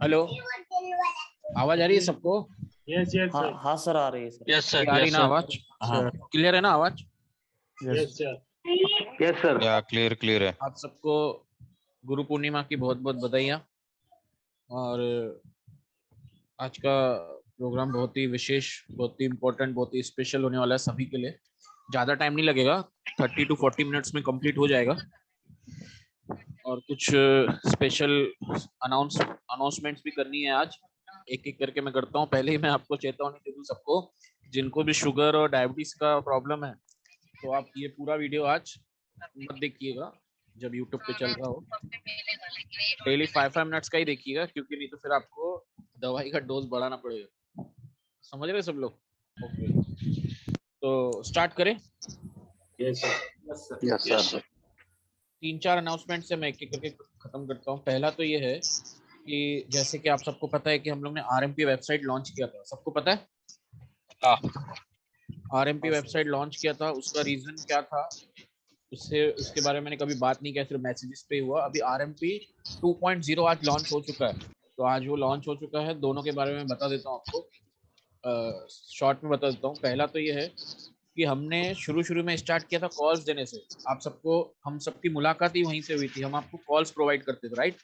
Hello, आवाज आ रही है सबको? यस यस हाँ सर। हाँ सर, आ रही है सर। यस सर, आ रही यस ना सर, आवाज? हाँ, क्लियर है ना आवाज? Yes sir. Yes sir. या क्लियर क्लियर है। आप सबको गुरु पूर्णिमा की बहुत बहुत बधाइयाँ। और आज का प्रोग्राम बहुत ही विशेष, बहुत ही इम्पोर्टेंट, बहुत ही स्पेशल होने वाला है सभी के लिए। ज़्यादा टाइम नहीं लगेगा, 30 to 40 मिनट्स में कंप्लीट हो जाएगा। और कुछ स्पेशल अनाउंसमेंट्स भी करनी है आज। एक एक करके मैं करता हूँ। पहले ही मैं आपको चेतावनी दे दूँ सबको, जिनको भी शुगर और डायबिटीज का प्रॉब्लम है, तो आप ये पूरा वीडियो आज मत देखिएगा जब यूट्यूब पे चल रहा हो। डेली 5 मिनट्स का ही देखिएगा, क्योंकि नहीं तो फिर आपको दवाई का डोज बढ़ाना पड़ेगा। समझ रहे सब लोग? ओके, तो स्टार्ट करें। Yes sir. Yes sir. 3-4 announcement से मैं एक एक करके खत्म करता हूँ। पहला तो ये है कि जैसे कि आप सबको पता है कि हम लोग ने आरएमपी वेबसाइट लॉन्च किया था। सबको पता है? आरएमपी वेबसाइट लॉन्च किया था, उसका रीजन क्या था उसके बारे में मैंने कभी बात नहीं किया, सिर्फ मैसेजेस पे हुआ। अभी आरएमपी 2.0 आज लॉन्च हो चुका है, तो आज वो लॉन्च हो चुका है। दोनों के बारे में बता देता हूँ आपको, शॉर्ट में बता देता हूँ। पहला तो ये है कि हमने शुरू में स्टार्ट किया था कॉल्स देने से। आप सबको, हम सबकी मुलाकात ही वहीं से हुई थी। हम आपको कॉल्स प्रोवाइड करते थे, राइट?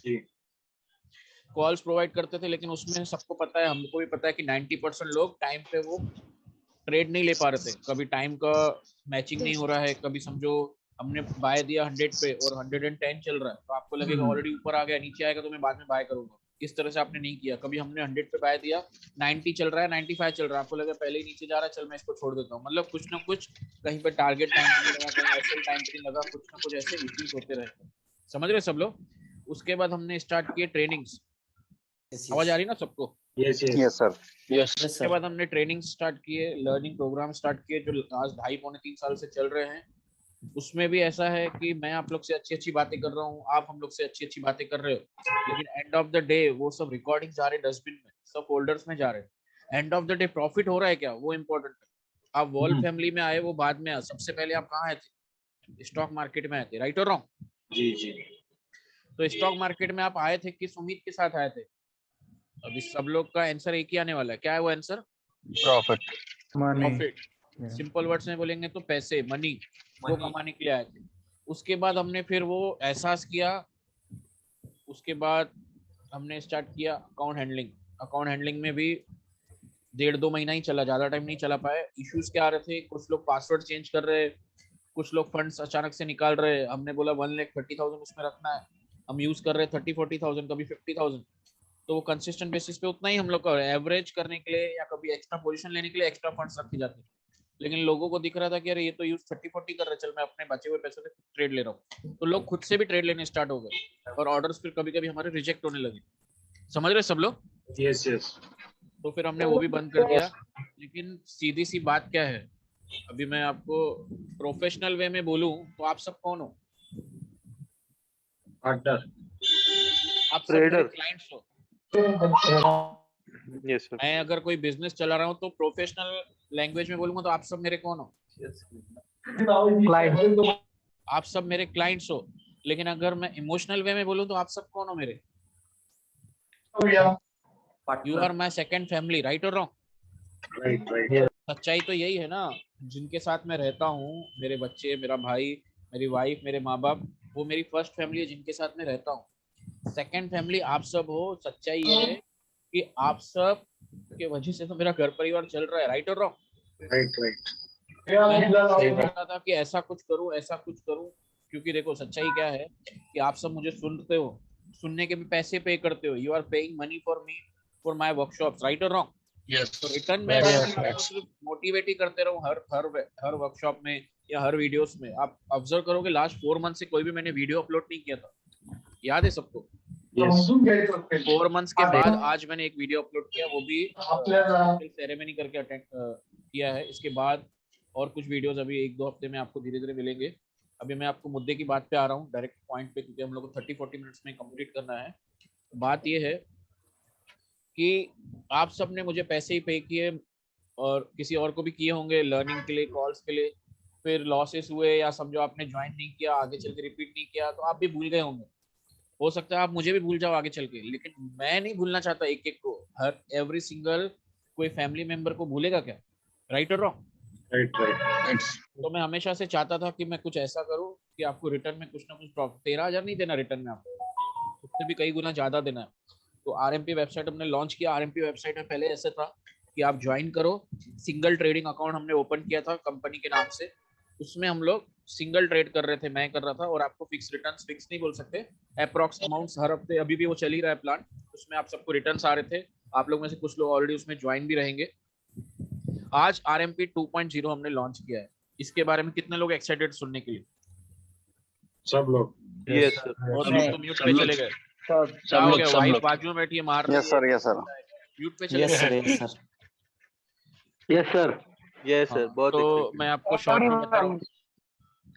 जी। कॉल्स प्रोवाइड करते थे, लेकिन उसमें सबको पता है, हमको भी पता है कि 90% लोग टाइम पे वो ट्रेड नहीं ले पा रहे थे। कभी टाइम का मैचिंग नहीं हो रहा है, कभी समझो हमने बाय दिया 100 पे और 110 चल रहा है, तो आपको लगेगा ऑलरेडी ऊपर आ गया, नीचे आएगा तो मैं बाद में बाय करूंगा। इस तरह से आपने नहीं किया। कभी हमने 100 पे बाय दिया, 90 चल रहा है, 95 चल रहा है, आपको लगा पहले ही नीचे जा रहा है, चल मैं इसको छोड़ देता हूँ। मतलब कुछ ना कुछ, कहीं पे टारगेट टाइम पे नहीं लगा, कहीं एसएल टाइम पे नहीं लगा, कुछ ना कुछ ऐसे इश्यूज होते रहते। समझ रहे सब लोग? उसके बाद हमने स्टार्ट किए ट्रेनिंग्स। आवाज आ रही ना सबको? Yes yes yes. Sir. Yes उसके बाद हमने ट्रेनिंग स्टार्ट किए, लर्निंग प्रोग्राम स्टार्ट किए, जो आज 2.5-3 साल से चल रहे हैं। उसमें भी ऐसा है कि मैं आप लोग से अच्छी अच्छी बातें कर रहा हूँ, आप हम लोग से अच्छी अच्छी बातें कर रहे हो, लेकिन एंड ऑफ द डे वो सब रिकॉर्डिंग जा रहे डस्टबिन में, सब फोल्डर्स में जा रहे हैं। End of the day profit हो रहा है क्या, वो इम्पोर्टेंट है। आप वॉल फैमिली में आए, वो बाद में आए। सबसे पहले आप कहाँ आए थे? स्टॉक मार्केट में आए थे, राइट और रॉन्ग? जी जी। तो स्टॉक मार्केट में आप आए थे किस उम्मीद के साथ आए थे? अभी सब लोग का आंसर एक ही आने वाला है। क्या है वो answer? Profit. Profit. Simple words में बोलेंगे तो पैसे, मनी, वो कमाने के लिए आए थे। उसके बाद हमने फिर वो एहसास किया। उसके बाद हमने स्टार्ट किया अकाउंट हैंडलिंग। अकाउंट हैंडलिंग में भी 1.5-2 महीना ही चला, ज्यादा टाइम नहीं चला पाए। इश्यूज क्या आ रहे थे? कुछ लोग पासवर्ड चेंज कर रहे, कुछ लोग फंड्स अचानक से निकाल रहे। हमने बोला 1,30,000 उसमें रखना है, हम यूज कर रहे 30-40,000, कभी 50,000। तो वो कंसिस्टेंट बेसिस पे उतना ही हम लोग का एवरेज करने के लिए या कभी एक्स्ट्रा पोजीशन लेने के लिए एक्स्ट्रा फंड्स रखे जाते हैं। लेकिन लोगों को दिख रहा था कि अरे ये तो यूज 30-40 कर रहे, चल मैं अपने बचे हुए पैसों से ट्रेड ले रहा हूँ। तो लोग खुद से भी ट्रेड लेने स्टार्ट हो गए और ऑर्डर्स फिर कभी कभी हमारे रिजेक्ट होने लगे। समझ रहे सब लोग? Yes yes. तो फिर हमने वो भी बंद कर दिया। लेकिन सीधी सी बात क्या है, अभी मैं आपको प्रोफेशनल वे में बोलूं तो आप सब कौन हो? पार्टनर। आप सब मेरे क्लाइंट्स हो। Yes sir. मैं अगर कोई बिजनेस चला रहा हूँ तो प्रोफेशनल लैंग्वेज में बोलूंगा तो आप सब मेरे कौन हो? क्लाइंट। आप सब मेरे क्लाइंट्स हो। लेकिन अगर मैं इमोशनल वे में बोलूं तो आप सब कौन हो मेरे? You are my second family, right or wrong? Right right. सच्चाई तो यही है ना। जिनके साथ मैं रहता हूँ, मेरे बच्चे, मेरा भाई, मेरी वाइफ, मेरे माँ बाप, वो मेरी फर्स्ट फैमिली है जिनके साथ मैं रहता हूँ। सेकेंड फैमिली आप सब हो। सच्चाई ये है कि आप सब के वजह से तो मेरा घर परिवार चल रहा है, right or wrong? Right right. मैं सोचता था कि ऐसा कुछ करूं, ऐसा कुछ करूं, क्योंकि देखो सच्चाई क्या है कि आप सब मुझे सुनते हो, सुनने के भी पैसे पे करते हो। You are paying money for me, for my workshops, right or wrong? Yes. तो रिटर्न में मैं आपको सिर्फ मोटिवेट ही करते रहूं हर वर्कशॉप में या हर वीडियोस में। आप ऑब्जर्व करोगे लास्ट 4 मंथ से कोई भी मैंने वीडियो अपलोड नहीं किया था। याद है सबको? यस। 4 मंथ्स के बाद आज मैंने एक वीडियो अपलोड किया, वो भी सेरेमनी करके अटेंड किया है। इसके बाद और कुछ वीडियोस अभी 1-2 हफ्ते में आपको धीरे धीरे मिलेंगे। अभी मैं आपको मुद्दे की बात पे आ रहा हूँ, डायरेक्ट पॉइंट पे, क्योंकि हम लोग को 30-40 मिनट्स में कंप्लीट करना है। बात ये है कि आप सब ने मुझे पैसे ही पे किए और किसी और को भी किए होंगे लर्निंग के लिए, कॉल्स के लिए। फिर लॉसेस हुए या समझो आपने ज्वाइन नहीं किया, आगे चल के रिपीट नहीं किया, तो आप भी भूल गए होंगे। हो सकता है आप मुझे भी भूल जाओ आगे चल के, लेकिन मैं नहीं भूलना चाहता एक एक को, हर एवरी सिंगल। कोई फैमिली मेंबर को भूलेगा क्या? Right or wrong? Right, right. It's तो मैं हमेशा से चाहता था कि मैं कुछ ऐसा करूं कि आपको रिटर्न में कुछ ना कुछ प्रॉफिट, 13,000 नहीं देना रिटर्न में आपको, उससे भी कई गुना ज्यादा देना है। तो आरएमपी वेबसाइट हमने लॉन्च किया। आरएमपी वेबसाइट में पहले ऐसे था कि आप ज्वाइन करो, सिंगल ट्रेडिंग अकाउंट हमने ओपन किया था कंपनी के नाम से, उसमें हम लोग सिंगल ट्रेड कर रहे थे, मैं कर रहा था, और आपको फिक्स रिटर्न, फिक्स नहीं बोल सकते, अप्रॉक्स अमाउंट्स हर हफ्ते, अभी भी वो चल ही रहा है प्लान, उसमें आप सबको रिटर्न आ रहे थे। आप लोग में से कुछ लोग ऑलरेडी उसमें ज्वाइन भी रहेंगे। आज आरएमपी 2.0 हमने लॉन्च किया है। इसके बारे में कितने लोग एक्साइटेड सुनने के लिए? सब लोग। Yes, sir. बहुत सब लोग लोग, तो म्यूट सब पे लोग, चले गए। सब क्या हो गया? सब वाइफ लोग। बाजू में बैठी है, मार रही yes sir, है, yes sir. म्यूट पे चले यस सर, गए। Yes sir. yes sir. Yes sir. हाँ, बहुत तो excited. मैं आपको शॉर्ट में बता रहा हूँ।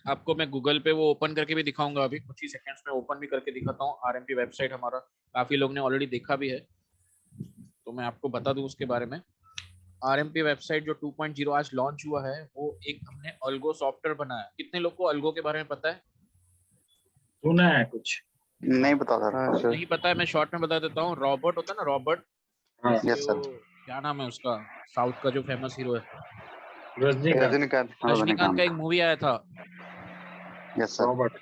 आपको मैं गूगल पे वो ओपन करके भी दिखाऊंगा, अभी कुछ ही सेकंड्स में ओपन भी करके दिखाता हूँ। आरएमपी वेबसाइट हमारा काफी लोग ने ऑलरेडी देखा भी है, तो मैं आपको बता दूं उसके बारे में। आरएमपी वेबसाइट जो 2.0 आज लॉन्च हुआ है, वो एक हमने अल्गो सॉफ्टवेयर बनाया। कितने लोग को अल्गो के बारे में पता है? सुना है कुछ। नहीं पता सर। हाँ सर. नहीं पता है, मैं शॉर्ट में बता देता हूँ। रॉबर्ट होता है ना, रॉबर्ट, हाँ, जैसे Yes, sir. वो क्या नाम है उसका, साउथ का जो फेमस हीरो है, रजनीकांत, रजनीकांत। रजनीकांत का एक मूवी आया था। yes sir. रॉबर्ट।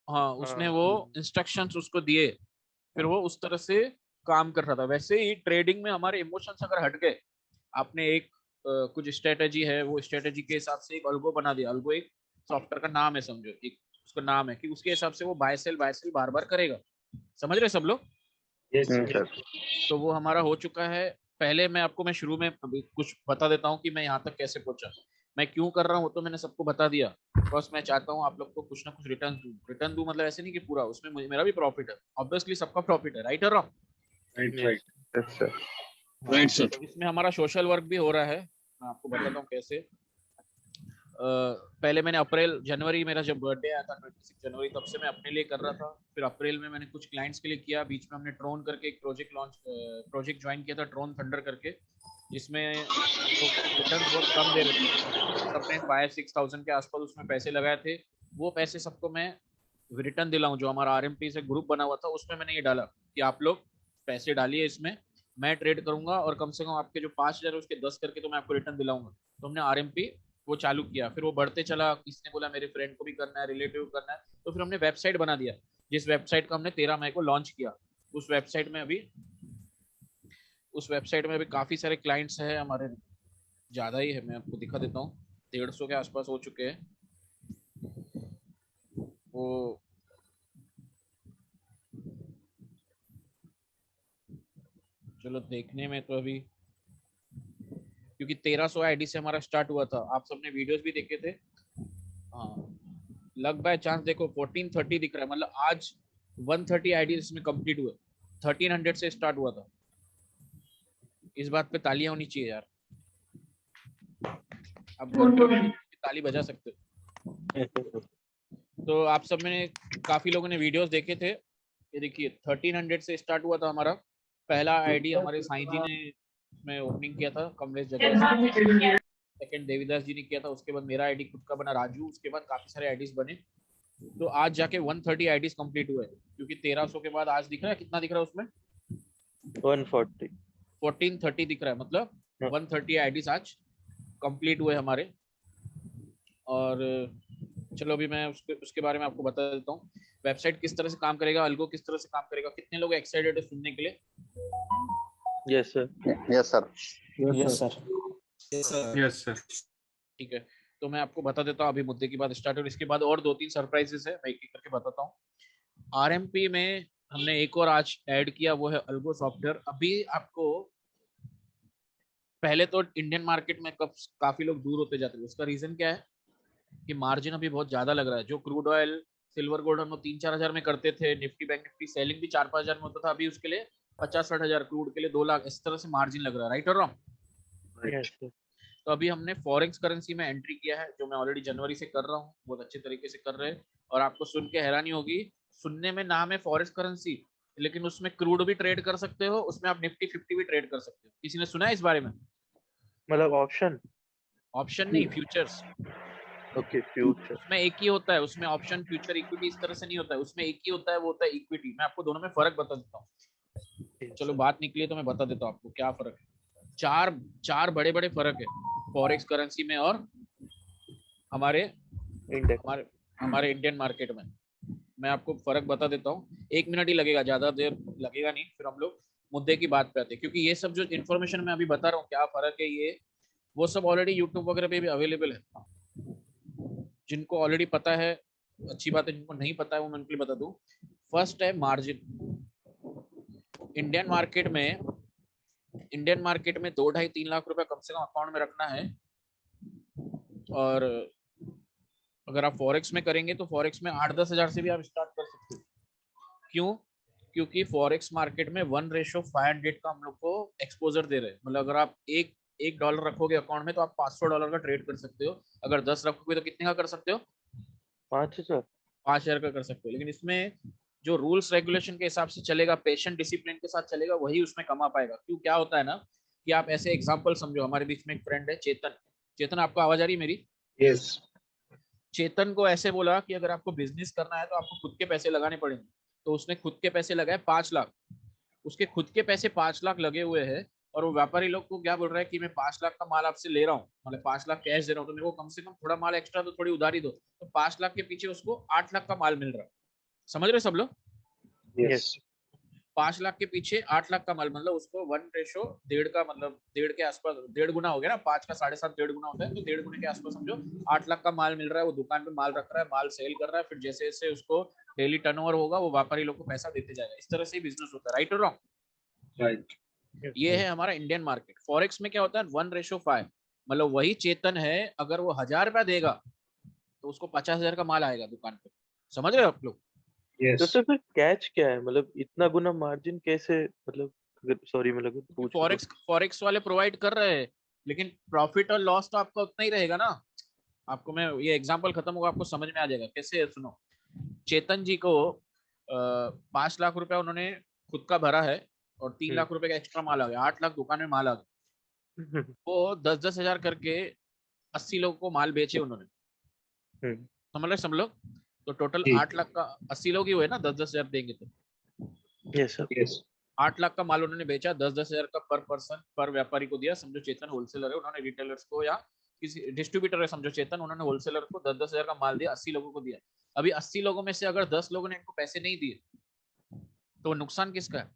हाँ, उसने वो इंस्ट्रक्शंस उसको दिए, फिर वो उस तरह से काम कर रहा था। वैसे ही ट्रेडिंग में हमारे इमोशंस अगर हट गए, आपने एक कुछ स्ट्रेटेजी है, वो स्ट्रेटेजी के हिसाब से एक अल्गो बना दिया। अल्गो एक सॉफ्टवेयर का नाम है, समझो, एक उसका नाम है कि उसके हिसाब से वो बाय सेल बार बार करेगा। समझ रहे सब लोग? Yes sir. तो वो हमारा हो चुका है। पहले मैं शुरू में अभी कुछ बता देता हूँ कि मैं यहाँ तक कैसे पहुंचा, मैं क्यों कर रहा हूँ, तो मैंने सबको बता दिया। बस मैं चाहता हूँ आप लोग को कुछ ना कुछ रिटर्न दूं, मतलब ऐसे नहीं कि पूरा, उसमें मेरा भी प्रॉफिट है, ऑब्वियसली सबका प्रॉफिट है, right or wrong? Right, Yes. Right. Yes sir. Right sir. तो इसमें हमारा सोशल वर्क भी हो रहा है, मैं आपको बताता हूँ कैसे। पहले मैंने जनवरी मेरा जब बर्थडे आया था 26 जनवरी, तब से मैं अपने लिए कर रहा था। फिर अप्रैल में मैंने कुछ क्लाइंट्स के लिए किया। बीच में हमने ट्रोन करके एक प्रोजेक्ट ज्वाइन किया था, ट्रोन थंडर करके, जिसमें रिटर्न बहुत कम दे रहे थे। सबने 5-6 थाउजेंड के आसपास उसमें पैसे लगाए थे। वो पैसे सबको मैं रिटर्न दिलाऊं। जो हमारा आरएमपी से ग्रुप बना हुआ था, उसमें मैंने ये डाला कि आप लोग पैसे डालिए इसमें, मैं ट्रेड करूंगा, और कम से कम आपके जो 5,000 है उसके 10 करके तो मैं आपको रिटर्न दिलाऊंगा। तो हमने आरएमपी वो चालू किया, फिर वो बढ़ते चला। किसने बोला मेरे फ्रेंड को भी करना है, रिलेटिव करना है, तो फिर हमने वेबसाइट बना दिया, जिस वेबसाइट को हमने 13 मई को लॉन्च किया। उस वेबसाइट में अभी काफी सारे क्लाइंट्स हैं हमारे, ज्यादा ही है, मैं आपको दिखा देता हूँ, 150 के आसपास हो चुके हैं। वो चलो देखने में तो अभी, क्योंकि 1300 आईडी से हमारा स्टार्ट हुआ था, आप सबने वीडियोस भी देखे थे। हाँ, लग बाय चांस देखो 1430 दिख रहा है, मतलब आज 130 आईडी इसमें कंप्लीट हुए। 1300 से स्टार्ट हुआ था। इस बात पे तालियां होनी चाहिए यार, आप ताली बजा सकते हो। तो आप सब में काफी लोगों ने वीडियोस देखे थे। ये देखिए 1300 से स्टार्ट हुआ था हमारा पहला आईडी, हमारे साईं जी ने में ओपनिंग किया था, कमलेश जगह। सेकंड देवीदास जी ने किया था। उसके बाद मेरा आईडी खुद का बना, राजू। उसके बाद काफी सारे आईडीज बने। तो आज जाके 130 आईडीज कंप्लीट हुए, क्योंकि 1300 के बाद आज दिख रहा है कितना दिख रहा है उसमें, 140. 1430 दिख रहा है, मतलब 130 आईडीज आज कंप्लीट हुए हमारे। और चलो अभी मैं उसके बारे में आपको बता देता हूँ, वेबसाइट किस तरह से काम करेगा, अल्गो किस तरह से काम करेगा। कितने लोग एक्साइटेड है सुनने के लिए? Yes sir. yes sir. Yes sir. Yes sir. ठीक है, तो मैं आपको बता देता हूँ अभी मुद्दे की बात स्टार्ट, और इसके बाद और 2-3 सरप्राइजेस है, मैं एक एक करके बताता हूँ। आरएमपी में हमने एक और आज ऐड किया, वो है अल्गो सॉफ्टवेयर। अभी आपको, पहले तो इंडियन मार्केट में काफी लोग दूर होते जाते हैं। उसका रीजन क्या है कि मार्जिन अभी बहुत ज्यादा लग रहा है। जो क्रूड ऑयल, सिल्वर, गोल्ड हम 3-4 हजार में करते थे, निफ्टी बैंक निफ्टी सेलिंग भी 4-5 हजार में होता था, अभी उसके लिए 50-60 हजार, क्रूड के लिए 2 लाख, इस तरह से मार्जिन लग रहा है, right or wrong? Yes sir. तो अभी हमने फॉरेक्स करेंसी में एंट्री किया है, जो मैं ऑलरेडी जनवरी से कर रहा हूँ, बहुत अच्छे तरीके से कर रहे हैं। और आपको सुन के हैरानी होगी, सुनने में नाम है फॉरेक्स करेंसी, लेकिन उसमें क्रूड भी ट्रेड कर सकते हो, उसमें आप निफ्टी 50 भी ट्रेड कर सकते हो। किसी ने सुना है इस बारे में? मतलब option. ऑप्शन नहीं, फ्यूचर्स। Okay future. उसमें एक ही होता है, उसमें ऑप्शन फ्यूचर इक्विटी इस तरह से नहीं होता है, उसमें एक ही होता है, वो होता है इक्विटी। मैं आपको दोनों में फर्क बता देता हूँ। चलो बात निकली तो मैं बता देता हूँ आपको क्या फर्क है। चार चार बड़े बड़े फर्क है फॉरेक्स करेंसी में और हमारे इंडेक्स। हमारे इंडियन मार्केट में। मैं आपको फर्क बता देता हूँ, 1 मिनट ही लगेगा, ज्यादा देर लगेगा नहीं, फिर हम लोग मुद्दे की बात पे आते हैं। क्योंकि ये सब जो इन्फॉर्मेशन मैं अभी बता रहा हूँ क्या फर्क है, ये वो सब ऑलरेडी यूट्यूब वगैरह पे भी अवेलेबल है। जिनको ऑलरेडी पता है अच्छी बात है, जिनको नहीं पता है वो मैं उनके लिए बता दूं। फर्स्ट है मार्जिन। इंडियन मार्केट में 2-2.5-3 लाख रुपए कम से कम अकाउंट में रखना है। और अगर आप फॉरेक्स में करेंगे तो फॉरेक्स में 8-10 हजार से भी आप स्टार्ट कर सकते हो। क्यों? क्योंकि फॉरेक्स मार्केट में 1:500 का हम लोग को एक्सपोजर दे रहे हैं। मतलब अगर आप एक डॉलर रखोगे अकाउंट में तो आप $500 का ट्रेड कर सकते हो। अगर 10 रखोगे तो कितने का कर सकते हो? 5,000। 5 हजार का कर सकते हो। लेकिन इसमें जो रूल्स रेगुलेशन के हिसाब से चलेगा, पेशेंट डिसिप्लिन के साथ चलेगा, वही उसमें कमा पाएगा। क्यों? क्या होता है ना कि आप ऐसे एग्जांपल समझो, हमारे बीच में एक फ्रेंड है चेतन। चेतन, आपको आवाज आ रही है मेरी? Yes. चेतन को ऐसे बोला कि अगर आपको बिजनेस करना है तो आपको खुद के पैसे लगाने पड़ेंगे। तो उसने खुद के पैसे लगाए 5 लाख। उसके खुद के पैसे 5 लाख लगे हुए हैं। और वो व्यापारी लोग को क्या बोल रहा है कि मैं 5 लाख का माल आपसे ले रहा हूँ, मतलब 5 लाख कैश दे रहा हूँ, तो मेरे को कम से कम थोड़ा माल एक्स्ट्रा तो थोड़ी उधारी दो। तो 5 लाख के पीछे उसको 8 लाख का माल मिल रहा है। समझ रहे सब लोग? Yes. 5 लाख के पीछे 8 लाख का माल, मतलब उसको 1:1.5 का, मतलब 1.5 के आसपास, 1.5 गुना हो गया ना। 5 का 7.5 1.5 गुना होता है, तो 1.5 गुने के आसपास समझो 8 लाख का माल मिल रहा है। वो दुकान पे माल रख रहा है, माल सेल कर रहा है, फिर जैसे जैसे उसको डेली टर्नओवर होगा वो व्यापारी लोग को पैसा देते जाएगा। इस तरह से ही बिजनेस होता है। Right or wrong? Right. ये है हमारा इंडियन मार्केट। फॉरेक्स में क्या होता है? 1:5। मतलब वही चेतन है, अगर वो 1,000 रुपया देगा तो उसको 50,000 का माल आएगा दुकान पे। समझ रहे हो आप लोग? तो Yes. सर फिर कैच क्या है, मतलब इतना गुना मार्जिन कैसे, मतलब सॉरी मतलब पूछूं तो। फॉरेक्स वाले प्रोवाइड कर रहे हैं, लेकिन प्रॉफिट और लॉस तो आपका उतना ही रहेगा ना। आपको मैं ये एग्जांपल खत्म होगा, आपको समझ में आ जाएगा कैसे है। सुनो, चेतन जी को 5 लाख रुपया उन्होंने खुद का भरा है और 3 लाख रुपए का एक्स्ट्रा माल आ गया। 8 लाख दुकान में माल आ गया। हम्म। वो 10-10 हजार करके 80 लोगों को माल बेचे उन्होंने। समझ रहे सब लोग? तो टोटल जी। 8 लाख का 80 लोग ही हुए ना, 10-10 हजार देंगे तो। Yes sir. Yes. 8 लाख का माल उन्होंने बेचा, 10-10 हजार का पर पर्सन पर व्यापारी को दिया। समझो चेतन होलसेलर है, उन्होंने रिटेलर्स को या किसी डिस्ट्रीब्यूटर है समझो चेतन, उन्होंने होलसेलर को 10-10 हजार का माल दिया, 80 लोगों को दिया। अभी 80 लोगों में से अगर 10 लोगों ने इनको पैसे नहीं दिए तो नुकसान किसका है?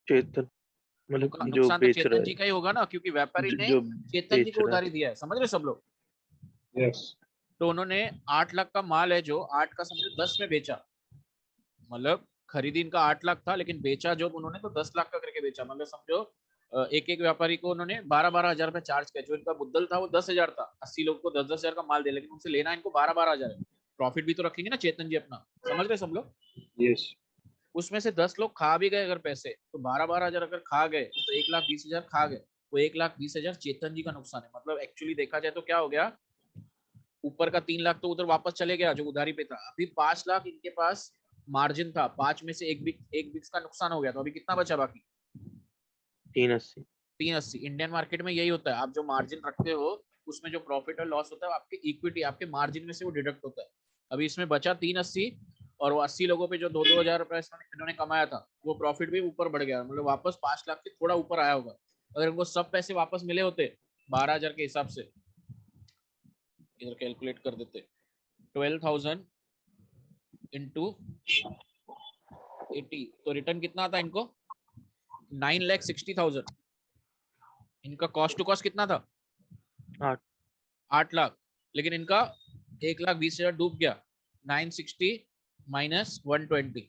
चेतन, मतलब जो नुकसान तो बेच रहा चेतन जी है, का ही होगा ना, क्योंकि व्यापारी ने जो चेतन जी बेच को रहा उधारी दिया है। समझ रहे सब लोग? Yes. तो उन्होंने 8 लाख का माल है जो 8 का समझो 10 में बेचा। मतलब खरीदी इनका 8 लाख था, लेकिन बेचा जो उन्होंने तो 10 लाख का करके बेचा। मतलब समझो एक एक व्यापारी को उन्होंने 12-12 हजार रुपए चार्ज किया। जो इनका मुद्दल था वो 10 हजार था, 80 लोग को 10-10 हजार का माल दे, लेकिन उनसे लेना इनको 12-12 हजार है। प्रॉफिट भी तो रखेंगे ना चेतन जी अपना। समझ रहे सब लोग? Yes. उसमें से 10 लोग खा भी गए अगर पैसे, तो 12-12 हजार अगर खा गए तो 1,20,000 खा गए। वो 1,20,000 चेतन जी का नुकसान है। मतलब एक्चुअली देखा जाए तो क्या हो गया, ऊपर का 3 लाख तो उधर वापस चले गया जो उधारी पे था। अभी 5 लाख इनके पास मार्जिन था, 5 में से एक बिक्स का नुकसान हो गया, तो अभी कितना बचा बाकी? 380। 380। इंडियन मार्केट में यही होता है, आप जो मार्जिन रखते हो उसमें जो प्रॉफिट और लॉस होता है आपके इक्विटी, आपके मार्जिन में से वो डिडक्ट होता है। अभी इसमें बचा 380, और वो 80 लोगों पे जो 2-2 हजार रुपए इन्होंने कमाया था वो प्रॉफिट भी ऊपर बढ़ गया। मतलब वापस 5 लाख से थोड़ा ऊपर आया होगा। अगर इनको सब पैसे वापस मिले होते 12 हजार के हिसाब से, इधर कैलकुलेट कर देते, 12,000 इंटू 80, तो रिटर्न कितना आता इनको? 9,60,000। इनका कॉस्ट टू कॉस्ट कितना था? 8। 8 लाख। लेकिन इनका 1,20,000 डूब गया। 960 माइनस 120,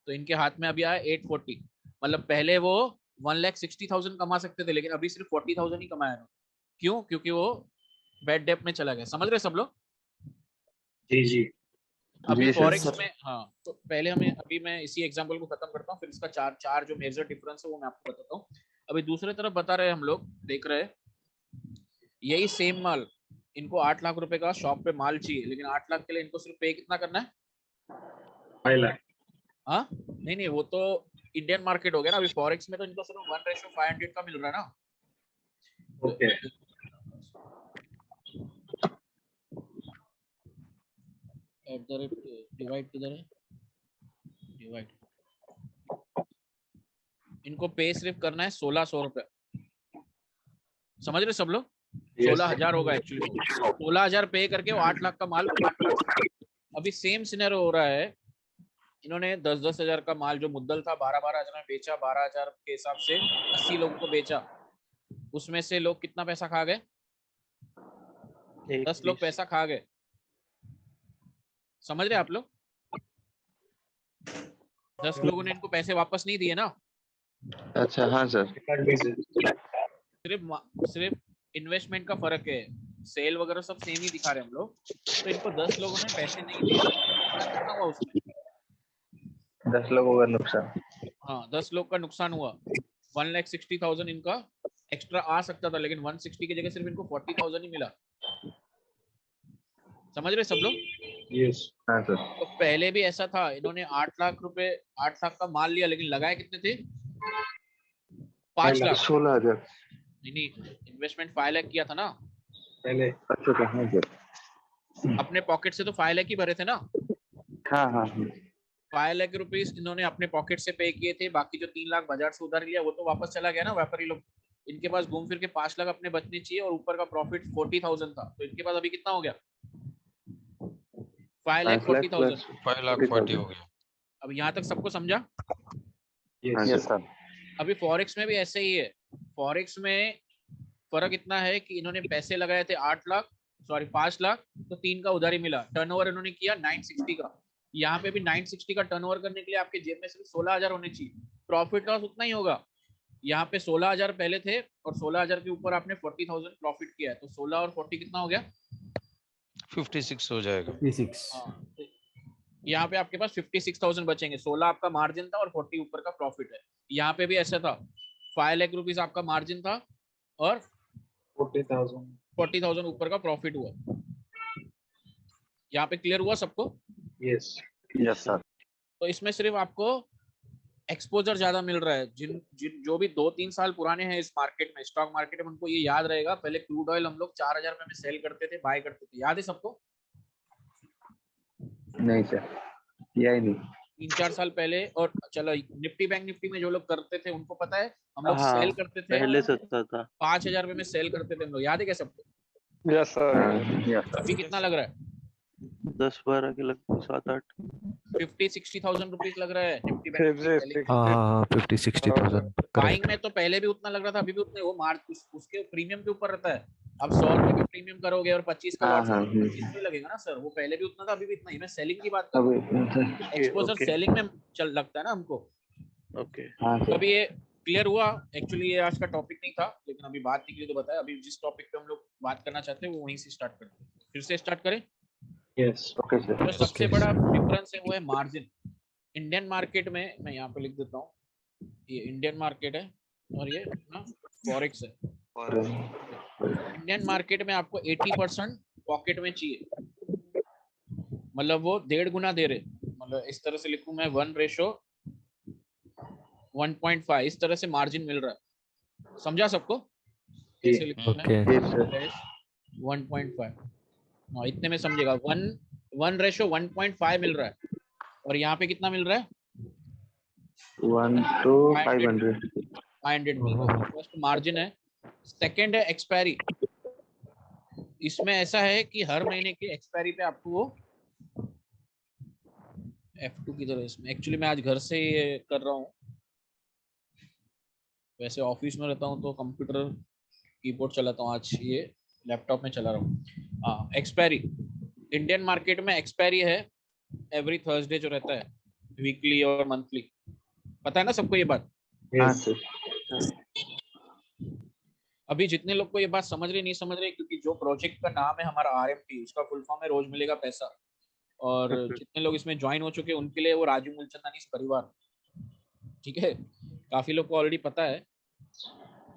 तो इनके हाथ में अभी आया 840। मतलब पहले वो 1,60,000 कमा सकते थे, लेकिन अभी सिर्फ 40,000 ही कमाया। क्यों? क्योंकि वो बैड डेप में चला गया। समझ रहे सब लोग? जी जी। अभी जी फॉरेक्स सर। में, हाँ, तो पहले हमें, अभी मैं इसी एग्जांपल को खत्म करता हूँ, फिर इसका चार चार जो मेजर डिफरेंस है वो मैं आपको बताता हूँ। अभी दूसरे तरफ बता रहे हम लोग, देख रहे हैं यही सेम माल, इनको 8 लाख रुपए का शॉप पे माल चाहिए, लेकिन 8 लाख के लिए इनको सिर्फ पे कितना करना है? 5 लाख। हाँ, नहीं नहीं, वो तो इंडियन मार्केट हो गया ना। अभी फॉरेक्स में तो इनको सिर्फ 1:500 का मिल रहा है ना। Okay. डिवाइड किधर है, डिवाइड, इनको पे सिर्फ करना है 1600 रुपए, समझ रहे सब लोग? Yes. 16,000 होगा एक्चुअली, 16,000 पे करके वो 8 लाख का माल अभी सेम सिनेरियो हो रहा है। इन्होंने 10,000 का माल जो मुद्दल था 12,000 में बेचा, 12,000 के हिसाब से 80 लोगों को बेचा, उसमें से लोग कितना पैसा खा गए? 10 लोग पैसा खा गए, समझ रहे आप लोग? 10 लोगों ने इनको पैसे वापस नहीं दिए ना। अच्छा हाँ सर। सिर्फ इन्वेस्टमेंट का फर्क है, सेल वगैरह सब सेम ही दिखा रहे हैं हम लोग। तो इनको 10 लोगों ने पैसे नहीं दिए, कितना हुआ उसमें? 10 लोगों का नुकसान। हाँ 10 लोग का नुकसान हुआ। 1,60,000 इनका एक्स्ट्रा आ सकता था, लेकिन 160 की जगह सिर्फ इनको 40,000 ही मिला, समझ रहे सब लोग? Yes. हाँ सर। तो पहले भी ऐसा था, इन्होंने 8 लाख रुपए 8 लाख का माल लिया, लेकिन लगाए कितने थे? 5 लाख। 16,000। नहीं, इन्वेस्टमेंट 5 लाख किया था ना पहले। अच्छा हाँ सर। अपने पॉकेट से, तो 5 लाख ही भरे थे ना। हाँ हाँ 5 लाख रुपीस इन्होंने अपने पॉकेट से पे किए थे, बाकी जो 3 लाख बाजार से उधार लिया वो तो वापस चला गया ना व्यापारी लोग। इनके पास घूम फिर के 5 लाख अपने बचने चाहिए, और ऊपर का प्रॉफिट 40,000 था, तो इनके पास अभी कितना हो गया? 5,40,000। 5,40,000 हो गया। अब यहाँ तक सबको समझा? Yes sir. अभी फॉरेक्स में भी ऐसे ही है। फॉरेक्स में फर्क इतना है कि इन्होंने पैसे लगाए थे 5 लाख, तो 3 का उधारी मिला। टर्नओवर इन्होंने किया 960 का। यहाँ पे भी 960 का टर्नओवर करने के लिए आपके जेब में सिर्फ 16,000 होने चाहिए, प्रॉफिट लॉस उतना ही होगा। यहाँ पे 16,000 पहले थे, और 16,000 के ऊपर आपने 40,000 प्रॉफिट किया है, तो 16 और 40 कितना हो गया? 56 हो जाएगा। 56। यहाँ पे आपके पास 56,000 बचेंगे। 16 आपका मार्जिन था और 40 ऊपर का प्रॉफिट है। यहाँ पे भी ऐसा था, 5 लाख रुपीस आपका मार्जिन था और 40,000 ऊपर का प्रॉफिट हुआ। यहाँ पे क्लियर हुआ सबको? Yes. Yes sir. तो इसमें सिर्फ आपको एक्सपोजर ज्यादा मिल रहा है। जिन जो भी 2-3 साल पुराने हैं इस मार्केट में, स्टॉक मार्केट में, उनको ये याद रहेगा, पहले क्रूड ऑयल हम लोग 4,000 रुपए में सेल करते थे, बाय करते थे, याद है सबको? नहीं सर, किया ही नहीं। 3-4 साल पहले। और चलो निफ्टी बैंक निफ्टी में जो लोग करते थे उनको पता है, हम लोग हाँ, सेल करते थे पहले से था। 5,000 रुपए में सेल करते थे हम लोग, याद है क्या सबको? Yes sir. यस अभी कितना लग रहा है? 10-12 के लगभग 7-8। 50,000-60,000 रुपीज लग रहा है निफ्टी बैंक। हाँ 50-60,000। बाइंग में तो पहले भी उतना लग रहा था, अभी भी उतने, वो मार्च उसके प्रीमियम के ऊपर रहता है। अब 100 रुपए का प्रीमियम करोगे और 25 का लॉट, 25 तो लगेगा ना सर। वो पहले भी उतना था, अभी भी इतना ही। मैं सेलिंग की बात कर रहा हूँ, एक्सपोजर सेलिंग में चल लगता है ना हमको। ओके तो अभी ये क्लियर हुआ? एक्चुअली ये आज का टॉपिक नहीं था, लेकिन अभी बात निकली तो बताया। अभी जिस टॉपिक पे हम लोग बात करना चाहते हैं वो वहीं से स्टार्ट करते हैं। फिर से स्टार्ट करें? Yes. Okay sir. जो सबसे बड़ा डिफरेंस है वो है मार्जिन। इंडियन मार्केट में, मैं यहाँ पे लिख देता हूँ, ये इंडियन मार्केट है और ये ना फॉरेक्स है। इंडियन मार्केट में आपको 80% पॉकेट में चाहिए, मतलब वो 1.5 गुना दे रहे। मतलब इस तरह से लिखूं मैं, 1:1.5 इस तरह से मार्जिन मिल रहा है। समझा सबको कैसे लिखूं मैं? 1.5 इतने में समझेगा। 1:1.5 मिल रहा है, और यहाँ पे कितना मिल रहा है? 1:500 मिल रहा है। फर्स्ट मार्जिन है। सेकंड है एक्सपायरी। इसमें ऐसा है कि हर महीने की एक्सपायरी पे आपको वो F2 की तरह, इसमें एक्चुअली मैं आज घर से ये कर रहा हूँ, वैसे ऑफिस में रहता हूँ तो कंप्यूटर कीबोर्ड चलाता हूँ, आज ये लैपटॉप में चला रहा हूँ। एक्सपायरी इंडियन मार्केट में एक्सपायरी है एवरी थर्सडे जो रहता है, वीकली और मंथली। पता है ना सबको ये बात? Yes. अभी जितने लोग को ये बात समझ रहे नहीं समझ रहे, क्योंकि जो प्रोजेक्ट का नाम है हमारा RMP, उसका फुल फॉर्म है रोज मिलेगा पैसा। और जितने लोग इसमें ज्वाइन हो चुके हैं उनके लिए वो राजू मूलचंदानी परिवार, ठीक है, काफी लोग को ऑलरेडी पता है,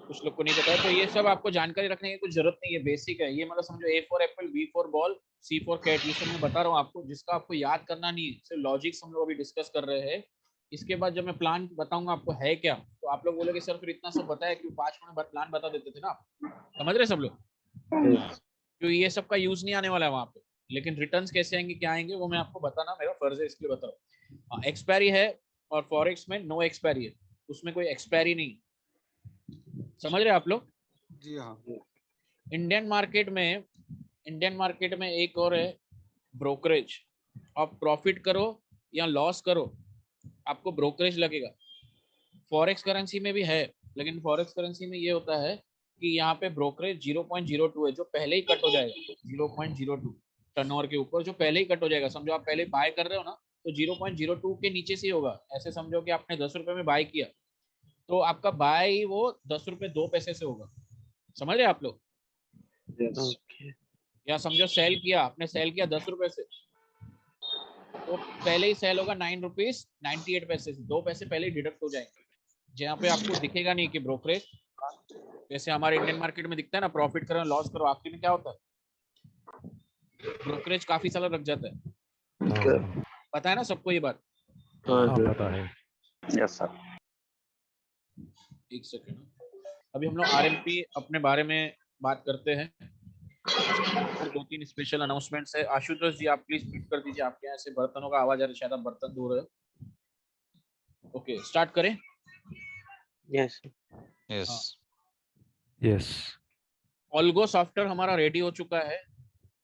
कुछ लोग को नहीं पता है। तो ये सब आपको जानकारी रखने की कुछ जरूरत नहीं है, बेसिक है ये। मतलब समझो A for apple, B for ball, C for cat, ये सब मैं बता रहा हूँ आपको, जिसका आपको याद करना नहीं है, सिर्फ लॉजिक्स हम लोग अभी डिस्कस कर रहे हैं। इसके बाद जब मैं प्लान बताऊंगा आपको है क्या, तो आप लोग बोलोगे सर फिर इतना सब बताया क्यों, 5 मिनट बाद प्लान बता देते थे ना। समझ रहे सब लोग? क्यों ये सब का यूज नहीं आने वाला है वहां पे। लेकिन रिटर्न्स कैसे आएंगे, क्या आएंगे, वो मैं आपको बताना मेरा फर्ज है, इसलिए बता रहा हूँ। एक्सपायरी है और फॉरेक्स में नो एक्सपायरी है, उसमें कोई एक्सपायरी नहीं। समझ रहे आप लोग? जी हाँ। इंडियन मार्केट में एक और है ब्रोकरेज। आप प्रॉफिट करो या लॉस करो, आपको ब्रोकरेज लगेगा। फॉरेक्स करेंसी में भी है, लेकिन फॉरेक्स करेंसी में ये होता है कि यहाँ पे ब्रोकरेज 0.02 है, जो पहले ही कट हो जाएगा। 0.02 टर्नओवर के ऊपर जो पहले ही कट हो जाएगा। समझो आप पहले बाय कर रहे हो ना, तो 0.02 के नीचे से ही होगा। ऐसे समझो कि आपने 10 रुपए में बाय किया, तो आपका बाय वो 10 रुपए 2 पैसे से होगा। समझ रहे आप लोग? Yes. ओके। या समझो सेल किया, आपने सेल किया 10 रुपए से, तो पहले ही सेल होगा 9 रुपीज 98 पैसे से, 2 पैसे पहले ही डिडक्ट हो जाएंगे। जहाँ पे आपको दिखेगा नहीं कि ब्रोकरेज, जैसे हमारे इंडियन मार्केट में दिखता है ना, प्रॉफिट करो लॉस करो, आखिर में क्या होता है, ब्रोकरेज काफी साल रख जाता है। हाँ पता है ना सबको ये बात? हाँ हाँ, सर। पता है। Yes sir. एक सेकेंड, अभी हम लोग आरएमपी अपने बारे में बात करते हैं। और 2-3 स्पेशल अनाउंसमेंट्स है। आशुतोष जी आप प्लीज म्यूट कर दीजिए, आपके यहाँ से बर्तनों का आवाज आ रहा है, शायद आप बर्तन धो रहे हो। ओके, स्टार्ट करें। यस। यस यस ऑल्गो सॉफ्टवेयर हमारा रेडी हो चुका है।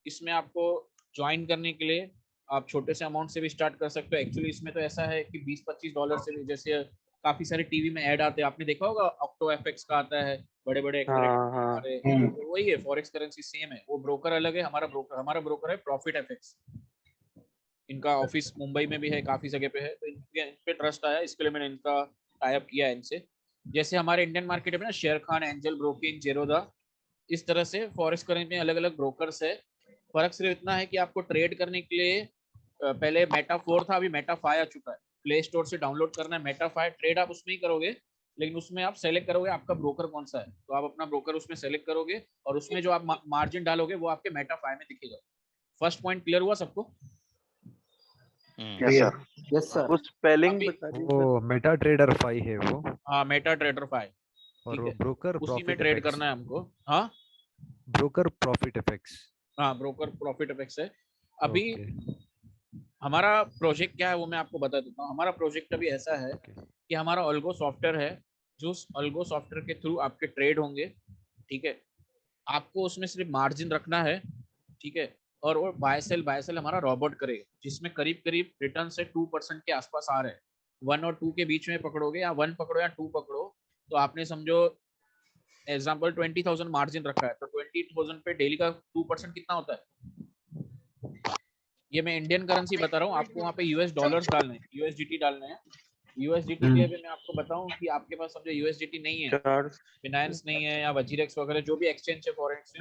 इसमें आपको ज्वाइन करने के लिए आप छोटे से अमाउंट से भी स्टार्ट कर सकते हो। एक्चुअली इसमें तो ऐसा है कि $20-25 से भी, जैसे काफी सारे टीवी में ऐड आते हैं, आपने देखा होगा, ऑक्टो एफएक्स का आता है, बड़े बड़े हाँ एक्टर हाँ। हमारे, तो वही है, फॉरेक्स करेंसी सेम है। वो ब्रोकर अलग है, हमारा ब्रोकर है प्रॉफिट एफएक्स। इनका ऑफिस मुंबई में भी है, काफी जगह पे है, तो इन पे ट्रस्ट आया, इसके लिए मैंने इनका टाई अप किया है इनसे। जैसे हमारे इंडियन मार्केट में ना share Khan, angel broking, Zerodha, इस तरह से फॉरेक्स करेंसी में अलग अलग ब्रोकर्स है। फर्क सिर्फ इतना है कि आपको ट्रेड करने के लिए पहले मेटा 4 था, अभी मेटा 5 आ चुका है। प्ले स्टोर से डाउनलोड करना है मेटा 5, ट्रेड आप उसमें ही करोगे, लेकिन उसमें आप सेलेक्ट करोगे आपका ब्रोकर कौन सा है, तो आप अपना ब्रोकर उसमें सेलेक्ट करोगे, और उसमें जो आप मार्जिन डालोगे वो आपके मेटा 5 में दिखेगा। फर्स्ट पॉइंट क्लियर हुआ सबको? Yes sir. Yes sir. वो स्पेलिंग अभी बता दीजिए वो मेटा ट्रेडर 5 है वो, हाँ, मेटा ट्रेडर 5, और ठीक वो है, ब्रोकर उसी में प्रॉफिट ट्रेड इफेक्ट्स। करना है हमको। हाँ ब्रोकर प्रॉफिट इफेक्ट्स। हाँ, ब्रोकर प्रॉफिट इफेक्ट्स है। अभी ओके हमारा प्रोजेक्ट क्या है वो मैं आपको बता देता हूँ। हमारा प्रोजेक्ट अभी ऐसा है ओके कि हमारा ऑल्गो सॉफ्टवेयर है, जो ऑल्गो सॉफ्टवेयर के थ्रू आपके ट्रेड होंगे, ठीक है। आपको उसमें सिर्फ मार्जिन रखना है, ठीक है, और वो बाय सेल हमारा रोबोट करेगा, जिसमें करीब करीब रिटर्न से 2% के आसपास आ रहे हैं। 1 और 2 के बीच में पकड़ोगे, या 1 पकड़ो या 2 पकड़ो, तो आपने समझो एग्जाम्पल 20,000 मार्जिन रखा है, तो 20,000 पे डेली का 2% कितना होता है? ये मैं इंडियन करेंसी बता रहा हूँ आपको, वहाँ पे यूएस डॉलर्स डालने हैं, यूएसडीटी डालने हैं। यूएसडीटी भी अभी मैं आपको बताऊं कि आपके पास समझो यूएसडीटी नहीं है, 4। फिनांस नहीं है, या वजीरेक्स वगैरह जो भी एक्सचेंज है फॉरेक्स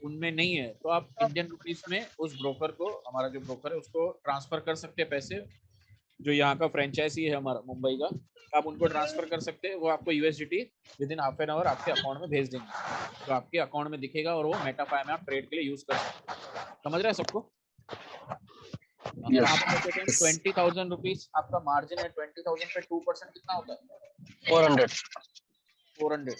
उनमें नहीं है, तो आप इंडियन रुपीस में उस ब्रोकर को, हमारा जो ब्रोकर है उसको ट्रांसफर कर सकते हैं पैसे, जो यहाँ का फ्रेंचाइजी है हमारा मुंबई का, आप उनको ट्रांसफर कर सकते हैं। वो आपको USDT with in half an hour आपके अकाउंट में भेज देंगे, तो आपके अकाउंट में दिखेगा, और वो मेटाफाई में आप ट्रेड के लिए यूज कर सकते हैं। समझ रहे हैं सबको? यस। आप 20,000 रुपीज आपका मार्जिन है, 20,000 पे 2% कितना होता है? 400। 400।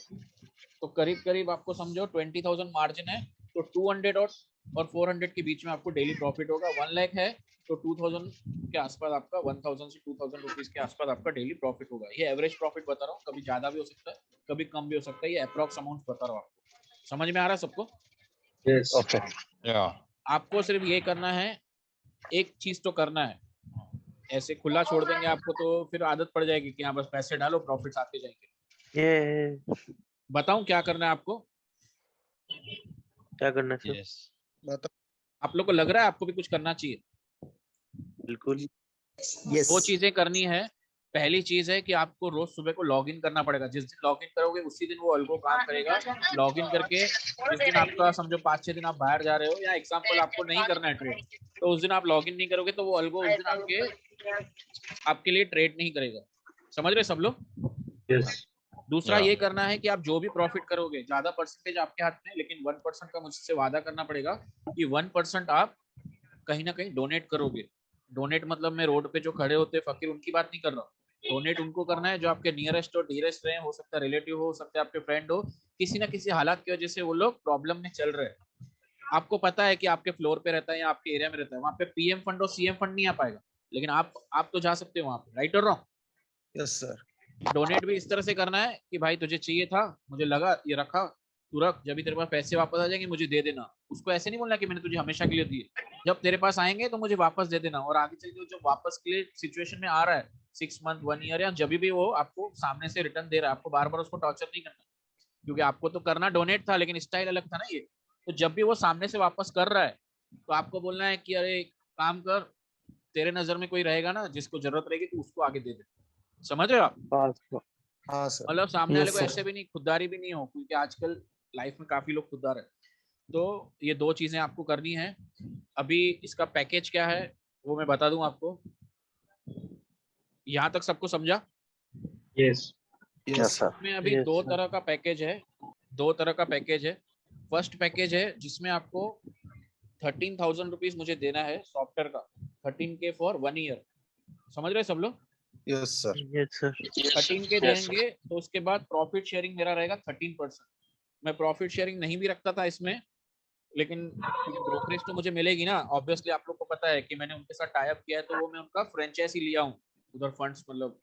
तो करीब करीब आपको समझो 20,000 मार्जिन है, तो 200 और 400 के बीच में आपको डेली प्रॉफिट होगा। 1 लाख है तो 2,000 के आसपास आपका, 1,000 से 2,000 रुपीज के आसपास आपका डेली प्रॉफिट होगा। ये एवरेज प्रॉफिट बता रहा हूँ, कभी ज्यादा भी हो सकता है, कभी कम भी हो सकता है, ये अप्रॉक्स अमाउंट बता रहा हूँ आपको। समझ में आ रहा है सबको? Yes. ओके। या आपको सिर्फ ये करना है, एक चीज तो करना है, ऐसे खुला छोड़ देंगे आपको तो फिर आदत पड़ जाएगी कि हाँ बस पैसे डालो प्रॉफिट्स आते जाएंगे। ये बताऊं क्या करना है आपको? क्या करना है सर? यस बता। आप लोग को लग रहा है आपको भी कुछ करना चाहिए? बिल्कुल। यस। 2 चीजें करनी है। पहली चीज है कि आपको रोज सुबह को लॉग इन करना पड़ेगा। जिस दिन लॉग इन करोगे उसी दिन वो अल्गो काम करेगा। लॉग इन करके जिस दिन आपका समझो 5-6 दिन आप बाहर जा रहे हो, या एग्जाम्पल आपको नहीं करना है ट्रेड, तो उस दिन आप लॉग इन नहीं करोगे, तो वो अल्गो उस दिन आपके लिए ट्रेड नहीं करेगा। समझ रहे सब लोग? Yes. दूसरा Yeah. ये करना है कि आप जो भी प्रॉफिट करोगे, ज्यादा परसेंटेज आपके हाथ में, लेकिन 1% का मुझसे वादा करना पड़ेगा कि 1% आप कहीं ना कहीं डोनेट करोगे। डोनेट मतलब मैं रोड पे जो खड़े होते हैं फकीर, उनकी बात नहीं कर रहा हूँ। डोनेट उनको करना है जो आपके नियरेस्ट और डीरेस्ट रहे, हो सकता है रिलेटिव हो सकता है आपके फ्रेंड हो, किसी ना किसी हालात की वजह से वो लोग प्रॉब्लम में चल रहे हैं। आपको पता है कि आपके फ्लोर पे रहता है या आपके एरिया में रहता है, वहां पे पीएम फंड और सीएम फंड नहीं आ पाएगा, लेकिन आप तो जा सकते हो वहां पे, right or wrong? Yes sir. Donate भी इस तरह से करना है कि भाई तुझे चाहिए था, मुझे लगा ये रखा, तू रख, जब भी तेरे पास पैसे वापस आ जाएंगे मुझे दे देना। उसको ऐसे नहीं बोलना कि मैंने तुझे हमेशा के लिए दिए, जब तेरे पास आएंगे तो मुझे वापस दे देना। और आगे चल के जब वापस के लिए सिचुएशन में आ रहा है 6 मंथ 1 ईयर या जब भी वो आपको सामने से रिटर्न दे रहा है, आपको बार बार उसको टॉर्चर नहीं करना, क्योंकि आपको तो करना डोनेट था लेकिन स्टाइल अलग था ना ये। तो जब भी वो सामने से वापस कर रहा है तो आपको बोलना है कि अरे काम कर, तेरे नजर में कोई रहेगा ना जिसको जरूरत रहेगी तो उसको आगे दे दे। समझ रहे हो आप? हाँ सर। मतलब सामने वाले Yes, को sir. ऐसे भी नहीं, खुददारी भी नहीं हो, क्योंकि आजकल लाइफ में काफी लोग खुददार है। तो ये 2 चीजें आपको करनी है। अभी इसका पैकेज क्या है वो मैं बता दूं आपको। यहाँ तक सबको समझा? Yes. Yes, sir. इसमें अभी Yes, 2 sir. तरह का पैकेज है, 2 तरह का पैकेज है। फर्स्ट पैकेज है जिसमें आपको 13,000 रुपीज मुझे देना है सॉफ्टवेयर का, 13K फॉर 1 ईयर। समझ रहे सब लोग? Yes sir. Yes, sir. 13K देंगे तो उसके बाद प्रॉफिट शेयरिंग मेरा रहेगा 13%। मैं प्रॉफिट शेयरिंग नहीं भी रखता था इसमें, लेकिन ब्रोकरेज तो मुझे मिलेगी ना, ऑब्वियसली आप लोग को पता है कि मैंने उनके साथ टाई अप किया है, तो वो मैं उनका फ्रेंचाइजी लिया हूँ उधर फंड्स, मतलब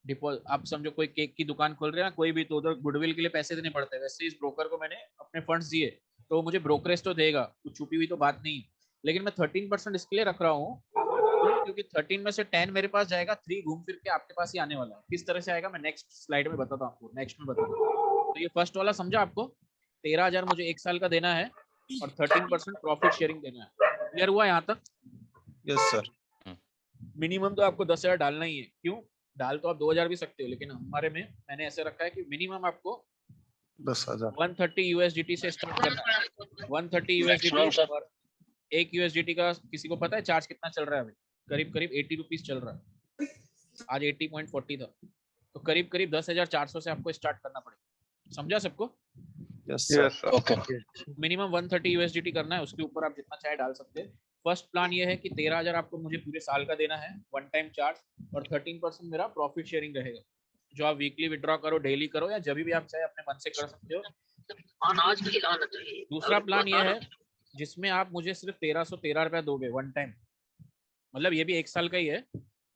डिपॉजिट। आप समझो कोई केक की दुकान खोल रहे हैं कोई भी, तो उधर गुडविल के लिए पैसे देने पड़ते हैं, वैसे इस ब्रोकर को मैंने अपने फंड्स दिए तो मुझे ब्रोकरेज तो देगा, कुछ छुपी हुई तो बात नहीं। लेकिन मैं 13% इसके लिए रख रहा हूँ क्योंकि 13 में से 10 मेरे पास जाएगा, 3 घूम फिर के आपके पास ही आने वाला है। किस तरह से आएगा मैं नेक्स्ट स्लाइड में बताता हूँ आपको, नेक्स्ट में बताता हूँ। तो ये फर्स्ट वाला समझा आपको? 13,000 मुझे 1 साल का देना है और 13% प्रॉफिट शेयरिंग देना है। क्लियर हुआ यहाँ तक? Yes sir. मिनिमम तो आपको 10,000 डालना ही है। क्यों? डाल तो आप 2,000 भी सकते हो, लेकिन हमारे में मैंने ऐसे रखा है कि मिनिमम आपको 10,000। 130 USDT से स्टार्ट करना है। 130 USDT और 1 USDT का किसी को पता है चार्ज कितना चल रहा है अभी? करीब करीब 80 रुपीज चल रहा है, आज 80.40 था, तो करीब करीब 10,400 से आपको स्टार्ट करना पड़ेगा। समझा सबको? Yes sir. Okay. Minimum 130 USDT करना है, उसके ऊपर आप जितना चाहे डाल सकते हैं। फर्स्ट प्लान ये है कि 13,000 आपको मुझे पूरे साल का देना है, वन टाइम चार्ज, और 13% मेरा प्रॉफिट शेयरिंग रहेगा, जो आप वीकली विड्रॉ करो, डेली करो, या जब भी आप चाहे अपने मन से कर सकते हो। दूसरा प्लान ये है जिसमें आप मुझे सिर्फ 1,313 रुपया दोगे वन टाइम, मतलब ये भी 1 साल का ही है,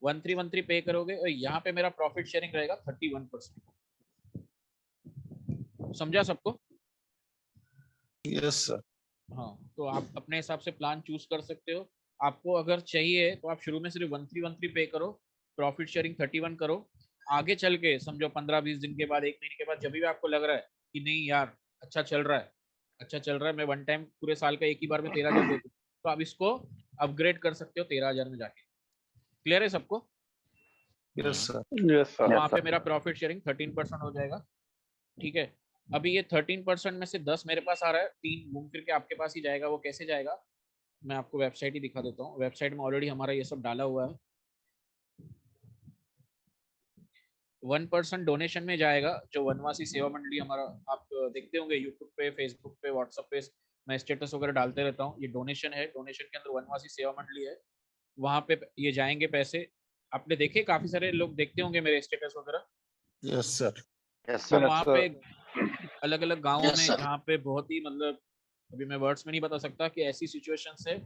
1313 पे करोगे और यहाँ पे मेरा प्रॉफिट शेयरिंग रहेगा 31%। समझा सबको? Yes sir. हाँ, तो आप अपने हिसाब से प्लान चूज कर सकते हो। आपको अगर चाहिए तो आप शुरू में सिर्फ 1313 पे करो, प्रॉफिट शेयरिंग 31 करो। आगे चल के समझो 15-20 दिन के बाद, 1 महीने के बाद, जब भी आपको लग रहा है कि नहीं यार अच्छा चल रहा है, अच्छा चल रहा है, मैं वन टाइम पूरे साल का एक ही बार में 13,000 दे दूं, तो आप इसको अपग्रेड कर सकते हो 13,000 में जाके। क्लियर है सबको? Yes sir. Yes, sir. वहां पे मेरा प्रॉफिट शेयरिंग 13% हो जाएगा। ठीक है, अभी ये 13% में से 10 मेरे पास आ रहा है, 3 घूम फिर के आपके पास ही जाएगा। वो कैसे जाएगा मैं आपको वेबसाइट ही दिखा देता हूँ। वेबसाइट में ऑलरेडी हमारा ये सब डाला हुआ है। 1% डोनेशन में जाएगा, जो वनवासी सेवा मंडली हमारा, आप देखते होंगे यूट्यूब पे, फेसबुक पे, व्हाट्सएप पे मैं स्टेटस वगैरह डालते रहता हूँ। ये डोनेशन है, डोनेशन के अंदर वनवासी सेवा मंडली है, वहां पे ये जाएंगे पैसे। आपने देखे, काफी सारे लोग देखते होंगे मेरे स्टेटस वगैरह। Yes sir. Yes, तो sir. वहाँ पे अलग अलग गाँवों में, जहाँ पे बहुत ही, मतलब अभी मैं वर्ड्स में नहीं बता सकता कि ऐसी सिचुएशन है,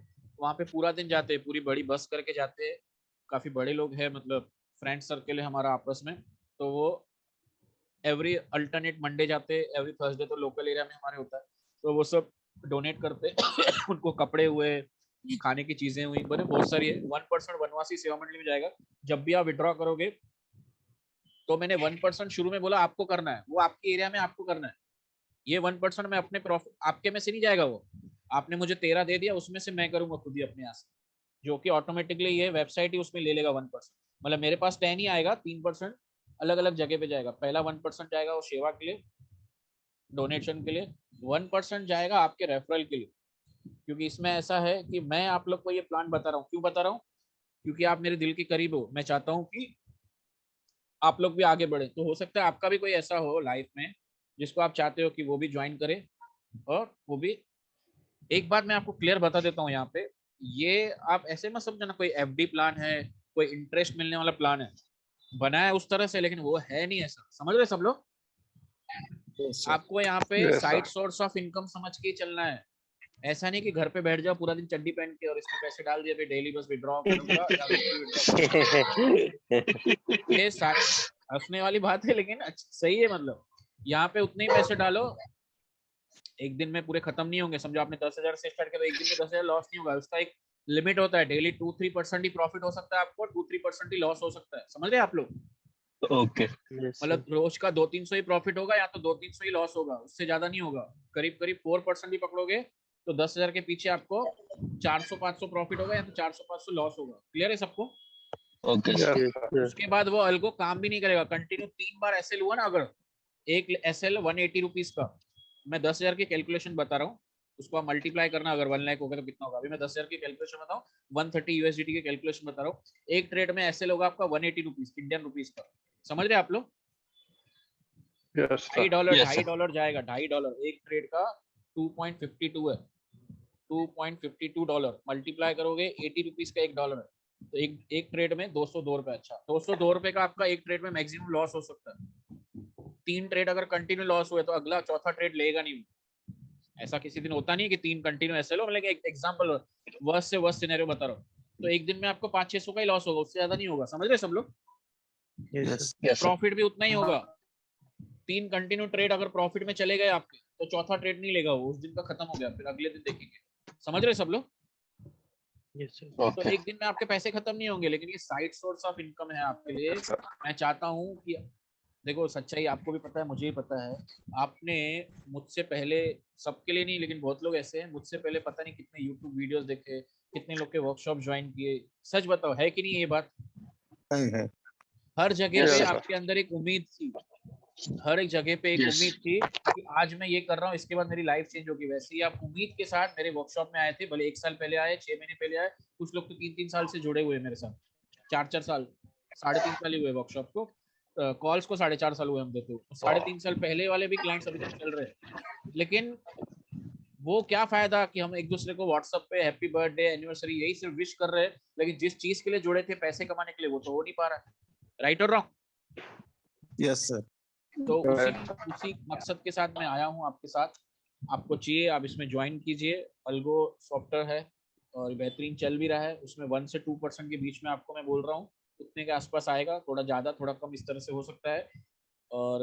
वहाँ पे पूरा दिन जाते हैं, पूरी बड़ी बस करके जाते हैं। काफी बड़े लोग हैं, मतलब फ्रेंड सर्कल है हमारा आपस में। तो वो एवरी अल्टरनेट मंडे जाते, एवरी थर्सडे तो लोकल एरिया में हमारे होता है, तो वो सब डोनेट करते उनको कपड़े हुए, खाने की चीजें हुई, बड़े बहुत सारी है। 1% वनवासी सेवा मंडली में जाएगा। जब भी आप विड्रॉ करोगे, तो मैंने 1% शुरू में बोला आपको करना है, वो आपके एरिया में आपको करना है। ये 1% मैं अपने प्रॉफिट, आपके में से नहीं जाएगा, वो आपने मुझे 13 दे दिया, उसमें से मैं करूंगा खुद ही अपने यहाँ से, जो कि ऑटोमेटिकली ये वेबसाइट ही उसमें ले लेगा 1%। मतलब मेरे पास 10 ही आएगा, 3% अलग अलग जगह पे जाएगा। पहला 1% जाएगा वो सेवा के लिए, डोनेशन के लिए। 1% जाएगा आपके रेफरल के लिए, क्योंकि इसमें ऐसा है कि मैं आप लोग को ये प्लान बता रहा हूँ। क्यों बता रहा हूँ? क्योंकि आप मेरे दिल के करीब हो। मैं चाहता हूँ कि आप लोग भी आगे बढ़े। तो हो सकता है आपका भी कोई ऐसा हो लाइफ में जिसको आप चाहते हो कि वो भी ज्वाइन करे, और वो भी। एक बात मैं आपको क्लियर बता देता हूँ यहाँ पे, ये आप ऐसे मत समझना कोई एफडी प्लान है, कोई इंटरेस्ट मिलने वाला प्लान है। बना है उस तरह से, लेकिन वो है नहीं ऐसा। समझ रहे सब लोग? आपको यहाँ पे साइड सोर्स ऑफ इनकम समझ के चलना है। ऐसा नहीं कि घर पे बैठ जाओ पूरा दिन चड्डी पहन के और इसमें पैसे डाल दिए, डेली बस विड्रॉ करूंगा या वीकली विड्रॉ। ये हंसने वाली बात है लेकिन सही है। मतलब यहाँ पे उतने ही पैसे डालो, एक दिन में पूरे खत्म नहीं होंगे। समझो आपने 10,000 से स्टार्ट किया तो एक दिन में 10,000 लॉस नहीं होगा। उसका एक लिमिट होता है, डेली 2-3% ही प्रॉफिट हो सकता है आपको, 2-3% ही लॉस हो सकता है। समझ रहे आप लोग? Okay. मतलब रोज का 200-300 ही प्रॉफिट होगा या तो 200-300 ही लॉस होगा, उससे ज्यादा नहीं होगा। करीब करीब 4% ही पकड़ोगे तो 10,000 के पीछे आपको 400-500 प्रॉफिट होगा या तो 400-500 लॉस होगा। क्लियर है सबको? Okay. उसके बाद वो अल्गो काम भी नहीं करेगा। कंटिन्यू 3 बार एसएल हुआ ना, अगर एक एसएल 180 रुपीज का, मैं 10,000 की कैलकुलेशन बता रहा हूँ, उसको आप मल्टीप्लाई करना, अगर 1 लाख होगा तो कितना होगा। अभी मैं 10,000 की कैलकुलेशन बताऊँ, 130 यूएसडीटी की कैलकुलेशन बता रहा हूँ। एक ट्रेड में एसएल होगा आपका 180 रुपीज इंडियन रुपीज का। समझ रहे आप लोग? $2.5 जाएगा, $2.5 एक ट्रेड का 2.52 है, $2.52 मल्टीप्लाई करोगे 80 रुपीज का $1 है, तो एक ट्रेड में 202 रुपए। अच्छा, 202 रुपए का आपका एक ट्रेड में मैक्सिमम लॉस हो सकता है। 3 ट्रेड अगर कंटिन्यू लॉस हुए तो अगला चौथा ट्रेड लेगा नहीं। ऐसा किसी दिन होता नहीं कि 3 कंटिन्यू ऐसे लो। मतलब एक एग्जांपल वर्स्ट से वर्स्ट सिनेरियो बता रहा हूँ, तो एक दिन में आपको 500-600 का ही लॉस होगा, उससे ज्यादा नहीं होगा। समझ रहे सब लोग? प्रॉफिट भी उतना ही होगा। 3 कंटिन्यू ट्रेड अगर प्रॉफिट में चले गए आपके तो चौथा ट्रेड नहीं लेगा वो, उस दिन का खत्म हो गया, फिर अगले दिन देखेंगे। समझ रहे सब लोग? तो एक दिन में आपके पैसे खत्म नहीं होंगे, लेकिन ये साइड सोर्स ऑफ इनकम है आपके लिए। मैं चाहता हूँ कि देखो, सच्चाई आपको भी पता है, मुझे भी पता है। आपने मुझसे पहले, सबके लिए नहीं लेकिन बहुत लोग ऐसे हैं, मुझसे पहले पता नहीं कितने यूट्यूब वीडियोस देखे, कितने लोग के वर्कशॉप ज्वाइन किए। सच बताओ, है कि नहीं ये बात? है। हर जगह पे आपके अंदर एक उम्मीद थी, हर एक जगह पे एक उम्मीद थी कि आज मैं ये कर रहा हूँ, इसके बाद मेरी लाइफ चेंज होगी। वैसे ही आप उम्मीद के साथ मेरे वर्कशॉप में आए थे, भले 1 साल पहले आए, 6 महीने पहले आए, कुछ लोग तो 3-3 साल से जुड़े हुए मेरे साथ, 4-4 साल, 3.5 साल ही हुए वर्कशॉप को, कॉल्स को 4.5 साल हुए हम देते हुए। 3.5 साल पहले वाले भी क्लाइंट्स अभी तक चल रहे हैं। लेकिन वो क्या फायदा कि हम एक दूसरे को व्हाट्सएप पे हैप्पी बर्थडे, एनिवर्सरी, यही सिर्फ विश कर रहे हैं, लेकिन जिस चीज के लिए जुड़े थे, पैसे कमाने के लिए, वो तो हो नहीं पा रहा है। Right or wrong? Yes sir. तो उसी मकसद के साथ मैं आया हूँ आपके साथ। आपको चाहिए, आप इसमें ज्वाइन कीजिए। अल्गो सॉफ्टवेयर है और बेहतरीन चल भी रहा है। उसमें 1 से 2% के बीच में आपको मैं बोल रहा हूँ, उतने के आसपास आएगा, थोड़ा ज़्यादा थोड़ा कम इस तरह से हो सकता है। और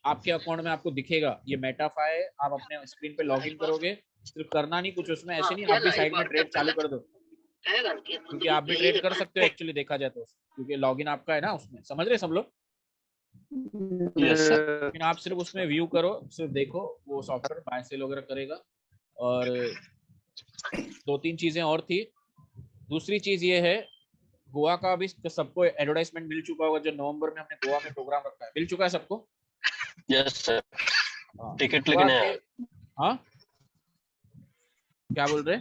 आपके अकाउंट में आपको दिखेगा ये मेटाफाई, आप अपने स्क्रीन पे लॉगिन करोगे, सिर्फ करना नहीं कुछ उसमें, ऐसे नहीं आप भी साइड में ट्रेड चालू कर दो, क्योंकि आप भी ट्रेड कर सकते हो एक्चुअली देखा जाए तो, क्योंकि लॉगिन आपका है ना उसमें। समझ रहे सब लोग? लेकिन आप सिर्फ उसमें व्यू करो, सिर्फ देखो, वो सॉफ्टवेयर बाय सेल वगैरह करेगा। और 2-3 चीजें और थी। दूसरी चीज ये है, गोवा का अभी सबको एडवर्टाइजमेंट मिल चुका होगा, जो नवंबर में हमने गोवा में प्रोग्राम रखा है, मिल चुका है सबको? Yes sir. हाँ, टिकट लेके नहीं आया। हाँ, क्या बोल रहे?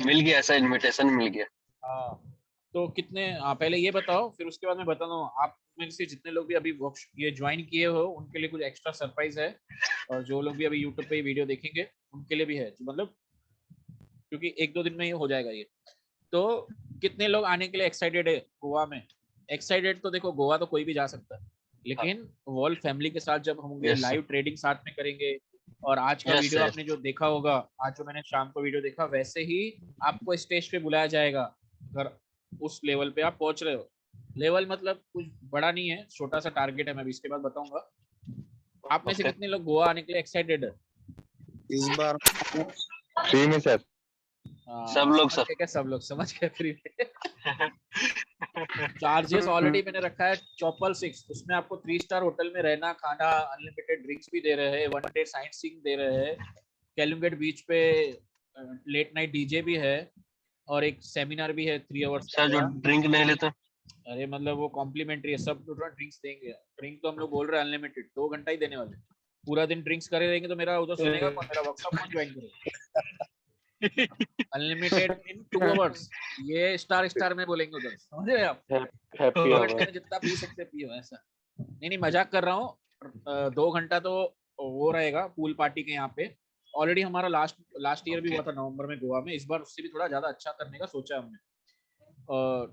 मिल गया सर, इनविटेशन मिल गया। हाँ, तो कितने, पहले ये बताओ, फिर उसके बाद मैं बताता हूँ। आप में से जितने लोग भी अभी ये ज्वाइन किए हो, उनके लिए कुछ एक्स्ट्रा सरप्राइज है, और जो लोग भी अभी यूट्यूब पे वीडियो देखेंगे उनके लिए भी है, मतलब क्योंकि 1-2 दिन में ही हो जाएगा ये। तो कितने लोग आने के लिए एक्साइटेड है गोवा में? एक्साइटेड तो देखो, गोवा तो कोई भी जा सकता है, लेकिन वर्ल्ड फैमिली के साथ जब हम होंगे, लाइव ट्रेडिंग साथ में करेंगे। और आज का वीडियो आपने जो देखा होगा, आज जो मैंने शाम को वीडियो देखा, वैसे ही आपको स्टेज पे बुलाया जाएगा अगर उस लेवल पे आप पहुंच रहे हो। लेवल मतलब कुछ बड़ा नहीं है, छोटा सा टारगेट है, मैं भी इसके बाद बताऊंगा। आप में से कितने लोग गोवा आने के लिए एक्साइटेड है इस बार? फ्री में सर। सब लोग सर। क्या सब लोग समझ गए? फ्री चार्जेस ऑलरेडी मैंने रखा है 666, उसमें आपको 3 स्टार होटल में रहना, खाना, अनलिमिटेड ड्रिंक्स भी दे रहे हैं, 1 डे साइट सीइंग दे रहे हैं, कैलुमगेट बीच पे लेट नाइट डीजे भी है, और एक सेमिनार भी है 3 आवर्स सर जो ड्रिंक नहीं लेते? अरे मतलब वो कॉम्प्लीमेंट्री है, सब ड्रिंक्स देंगे। ड्रिंक तो हम लोग बोल रहे हैं अनलिमिटेड, 2 घंटा ही देने वाले। पूरा दिन ड्रिंक्स करे रहेंगे तो मेरा उधर सुनेगा कौन, मेरा वर्कशॉप कौन ज्वाइन करेगा? अनलिमिटेड इन 2 आवर्स, ये स्टार में बोलेंगे उधर, समझ रहे आप? Happy our. जितना पी सकते पियो, ऐसा नहीं, मजाक कर रहा हूँ। 2 घंटा तो वो रहेगा पूल पार्टी के यहाँ पे। ऑलरेडी हमारा लास्ट ईयर भी हुआ था नवंबर में गोवा में, इस बार उससे भी थोड़ा ज्यादा अच्छा करने का सोचा हमने।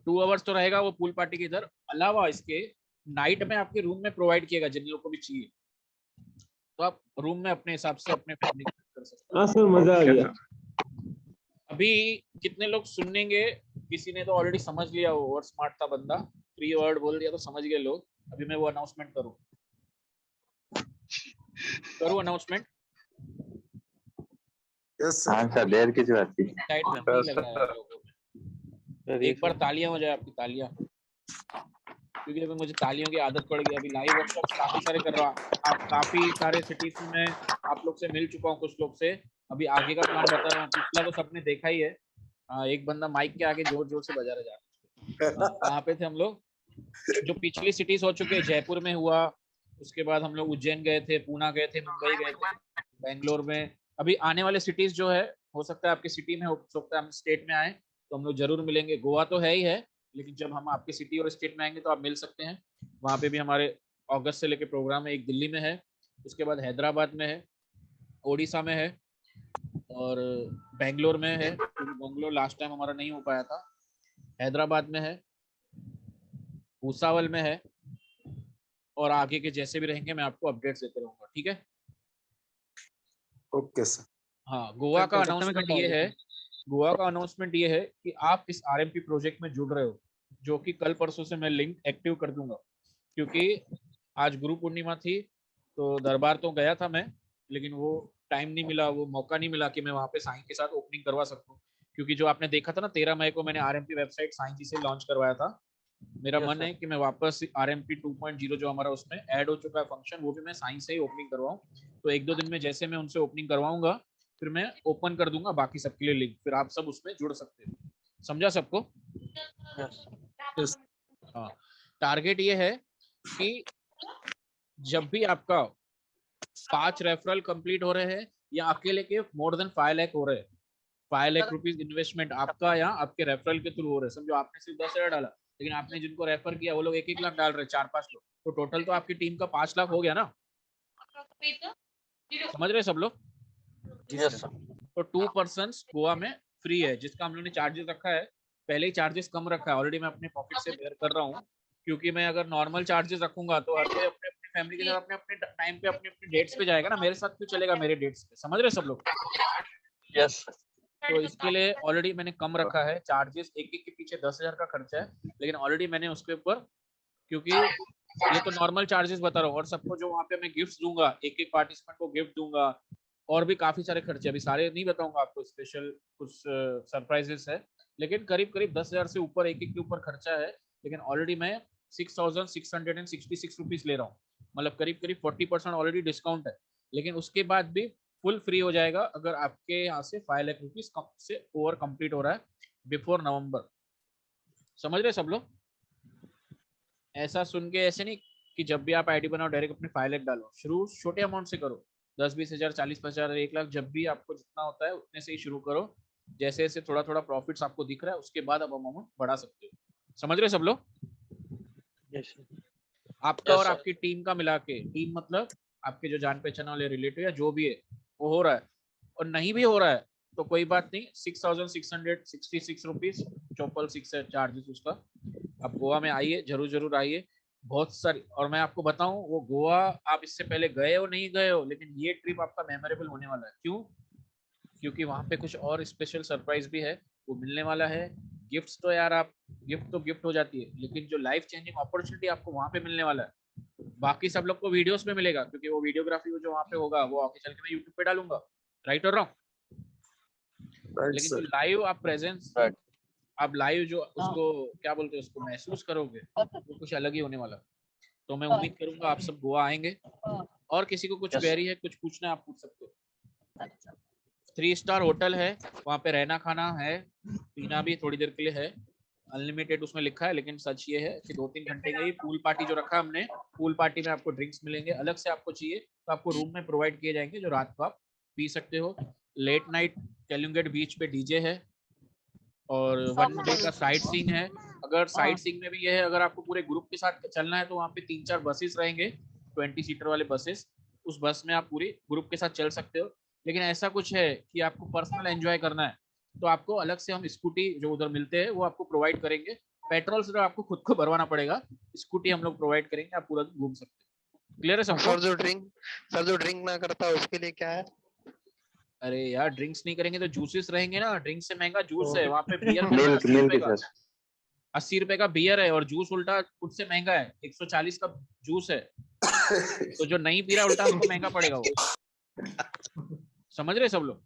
2 आवर्स तो रहेगा वो पूल पार्टी के इधर। अलावा इसके नाइट में आपके रूम में प्रोवाइड किएगा जिन लोगों को भी चाहिए। तो आप रूम में अपने हिसाब से अपने फैमिली कर सकते हाँ सर, मजा आ गया। हो। अभी कितने लोग सुनेंगे? किसी ने तो ऑलरेडी समझ लिया, ओवर स्मार्ट था बंदा, 3 वर्ड बोल दिया तो समझ गए लोग। अभी मैं वो अनाउंसमेंट करूँ अनाउंसमेंट? यस हाँ सर। सर, देर किस बात की? टाइट में नहीं लग रहा है आप लोगों को। एक बार तालियां हो जाए आपकी, तालियां, क्योंकि अभी मुझे तालियों की आदत पड़ गई। अभी लाइव वर्कशॉप्स काफी सारे कर रहा, आप काफी सारे सिटीज में मैं आप लोग से मिल चुका हूँ, कुछ लोग से। अभी आगे का प्लान बता रहा हूँ, पिछला तो सबने देखा ही है। एक बंदा माइक के आगे जोर जोर से बजा रहा जा। कहाँ पे थे हम लोग? जो पिछली सिटीज हो चुके हैं, जयपुर में हुआ, उसके बाद हम लोग उज्जैन गए थे, पूना गए थे, मुंबई गए थे, बेंगलोर में। अभी आने वाले सिटीज जो है, हो सकता है आपकी सिटी में, हो सकता है हम स्टेट में आए तो हम लोग जरूर मिलेंगे। गोवा तो है ही है, लेकिन जब हम आपकी सिटी और स्टेट में आएंगे तो आप मिल सकते हैं। वहाँ पे भी हमारे अगस्त से लेके प्रोग्राम है। एक दिल्ली में है, उसके बाद हैदराबाद में है, ओडिशा में है, और बेंगलोर में है, क्योंकि बेंगलोर लास्ट टाइम हमारा नहीं हो पाया था। हैदराबाद में है, भूसावल में है, और आगे के जैसे भी रहेंगे मैं आपको अपडेट्स देते रहूंगा, ठीक है? Okay sir. हाँ, गोवा का अनाउंसमेंट ये है, गोवा का अनाउंसमेंट ये है कि आप इस आरएमपी प्रोजेक्ट में जुड़ रहे हो, जो कि कल परसों से मैं लिंक एक्टिव कर दूंगा, क्योंकि आज गुरु पूर्णिमा थी। तो दरबार तो गया था मैं, लेकिन वो टाइम नहीं मिला, वो मौका नहीं मिला कि मैं वहाँ पे साईं के साथ ओपनिंग करवा सकूँ। क्योंकि जो आपने देखा था ना, 13 मई को मैंने आरएमपी वेबसाइट साईं जी से लॉन्च करवाया था। मेरा मन है कि मैं वापस आरएमपी 2.0 जो हमारा उसमें ऐड हो चुका है फंक्शन, वो भी मैं साईं से ही ओपनिंग करवाऊँ। तो 1-2 दिन में जैसे मैं उनसे ओपनिंग करवाऊंगा, फिर मैं ओपन कर दूंगा बाकी सबके लिए लिंक, फिर आप सब उसमें जुड़ सकते हो। समझा सबको? हाँ, टारगेट ये है कि जब भी आपका 5 रेफरल कंप्लीट हो रहे हैं, या अकेले के मोर देन 5 लाख हो रहे हैं, 5 लाख रुपीज इन्वेस्टमेंट आपका या आपके रेफरल के थ्रू हो रहे हैं। समझो आपने सिर्फ 10,000 डाला, लेकिन आपने जिनको रेफर किया वो लोग 1-1 लाख डाल रहे हैं, 4-5 लोग, तो टोटल तो आपकी टीम का 5 लाख हो गया ना। समझ रहे सब लोग? तो 2 पर्सन्स गोवा में फ्री है, जिसका हम लोगों ने चार्जेस रखा है, पहले ही चार्जेस कम रखा है ऑलरेडी। मैं अपने पॉकेट से बेयर कर रहा हूँ, क्योंकि मैं अगर नॉर्मल चार्जेस रखूंगा तो हर कोई अपने अपनी फैमिली के साथ अपने अपने टाइम पे अपने अपने डेट्स पे जाएगा ना। मेरे साथ क्यों चलेगा मेरे डेट्स पे? समझ रहे सब लोग? यस तो इसके लिए ऑलरेडी मैंने कम रखा है चार्जेस। एक एक के पीछे 10,000 का खर्चा है, लेकिन ऑलरेडी मैंने उसके ऊपर, क्योंकि ये तो नॉर्मल चार्जेस बता रहा हूँ, और सबको जो वहाँ पे मैं गिफ्ट दूंगा, एक एक पार्टिसिपेंट को गिफ्ट दूंगा, और भी काफी सारे खर्चे, अभी सारे नहीं बताऊंगा आपको, स्पेशल कुछ सरप्राइजेस है, लेकिन करीब करीब 10,000 से ऊपर एक एक के ऊपर खर्चा है। लेकिन ऑलरेडी मैं 6,666 रुपीज ले रहा हूँ, मतलब करीब करीब 40% ऑलरेडी डिस्काउंट है। लेकिन उसके बाद भी फुल फ्री हो जाएगा अगर आपके यहाँ से 5 लाख रुपीज से ओवर कंप्लीट हो रहा है बिफोर नवंबर। समझ रहे सब लोग? ऐसा सुन के ऐसे नहीं कि जब भी आप आईडी बनाओ डायरेक्ट अपने 5 लाख डालो। शुरू छोटे अमाउंट से करो, 10-20 हजार, 40-50 हजार, 1 लाख, जब भी आपको जितना होता है उतने से ही शुरू करो। जैसे जैसे थोड़ा थोड़ा प्रॉफिट्स आपको दिख रहा है, उसके बाद आप अमाउंट बढ़ा सकते हो। समझ रहे सब लोग? आपका और आपकी टीम का मिला के, टीम मतलब आपके जो जान पहचान वाले रिलेटिव या जो भी है वो हो रहा है, और नहीं भी हो रहा है तो कोई बात नहीं, 6,666 रुपीज 666 है चार्जेस उसका। आप गोवा में आइए, जरूर जरूर आइए, बहुत सारी। और मैं आपको बताऊं, वो गोवा आप इससे पहले गए हो नहीं गए हो, लेकिन ये ट्रिप आपका मेमोरेबल होने वाला है। क्यों? क्योंकि वहां पे कुछ और स्पेशल सरप्राइज भी है, वो मिलने वाला है। गिफ्ट्स तो यार, आप गिफ्ट तो गिफ्ट हो जाती है, लेकिन जो लाइफ चेंजिंग अपॉर्चुनिटी आपको वहां पे मिलने वाला है, बाकी सब लोग को वीडियोस में मिलेगा, क्योंकि वो वीडियोग्राफी जो वहाँ पे होगा वो आगे चल के मैं यूट्यूब पे डालूंगा। Right or wrong? लेकिन जो लाइव आप प्रेजेंस, आप लाइव जो उसको क्या बोलते हैं, उसको महसूस करोगे, वो कुछ अलग ही होने वाला। तो मैं उम्मीद करूंगा आप सब गोवा आएंगे। और किसी को कुछ क्वेरी है, कुछ पूछना है, आप पूछ सकते हो। 3 स्टार होटल है, वहाँ पे रहना खाना है, पीना भी थोड़ी देर के लिए है, अनलिमिटेड उसमें लिखा है। लेकिन सच ये है कि 2-3 घंटे का ही पूल पार्टी जो रखा हमने, पूल पार्टी में आपको ड्रिंक्स मिलेंगे। अलग से आपको चाहिए तो आपको रूम में प्रोवाइड किए जाएंगे, जो रात को आप पी सकते हो। लेट नाइट कैलुंगेट बीच पे डीजे है, और 1 डे का साइट सीइंग है। अगर साइट सीइंग में भी ये है, अगर आपको पूरे ग्रुप के साथ चलना है तो वहाँ पे 3-4 बसेस रहेंगे, 20 सीटर वाले बसेस। उस बस में आप पूरे ग्रुप के साथ चल सकते हो। लेकिन ऐसा कुछ है कि आपको पर्सनल एंजॉय करना है तो आपको अलग से हम स्कूटी जो उधर मिलते हैं वो आपको प्रोवाइड करेंगे। पेट्रोल सिर्फ आपको खुद को भरवाना पड़ेगा, स्कूटी हम लोग प्रोवाइड करेंगे, आप पूरा घूम सकते हो। क्लियर है सबको? सर जो ड्रिंक ना करता है उसके लिए क्या है? अरे यार ड्रिंक्स नहीं करेंगे तो जूसेस रहेंगे ना। ड्रिंक से महंगा जूस है, वहाँ पे बियर मिल्क 80 रुपए मिल्क का, सर 80 रुपए का बियर है, और जूस उल्टा उससे महंगा है, 140 का जूस है। तो जो नहीं पी रहा उल्टा उसको महंगा पड़ेगा वो। समझ रहे सब लोग?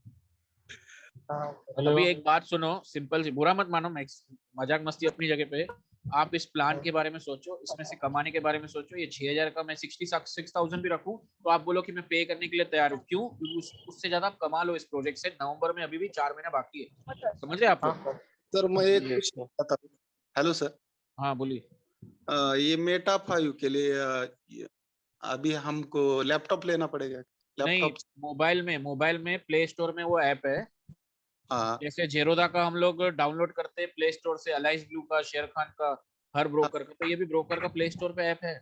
अभी एक बात सुनो, सिंपल सी, बुरा मत मानो, मजाक मस्ती अपनी जगह पे। आप इस प्लान के बारे में सोचो, इसमें से कमाने के बारे में सोचो। ये 6000 का मैं 66,000 भी रखूं तो आप बोलो कि मैं पे करने के लिए तैयार हूँ। क्यों? क्योंकि उससे ज्यादा आप कमा लो इस प्रोजेक्ट से। नवंबर में अभी भी 4 महीना बाकी है। समझ रहे आप लोग? सर मैं एक क्वेश्चन बताऊं। हेलो सर, हाँ बोलिए। ये मेटा 5 के लिए अभी हमको लैपटॉप लेना पड़ेगा? नहीं, लैपटॉप मोबाइल में प्ले स्टोर में वो ऐप है। हाँ जैसे जेरोदा का हम लोग डाउनलोड करते हैं प्ले स्टोर से, अलाइस ब्लू का, शेर खान का, हर ब्रोकर का, तो ये भी ब्रोकर का प्ले स्टोर पे ऐप है।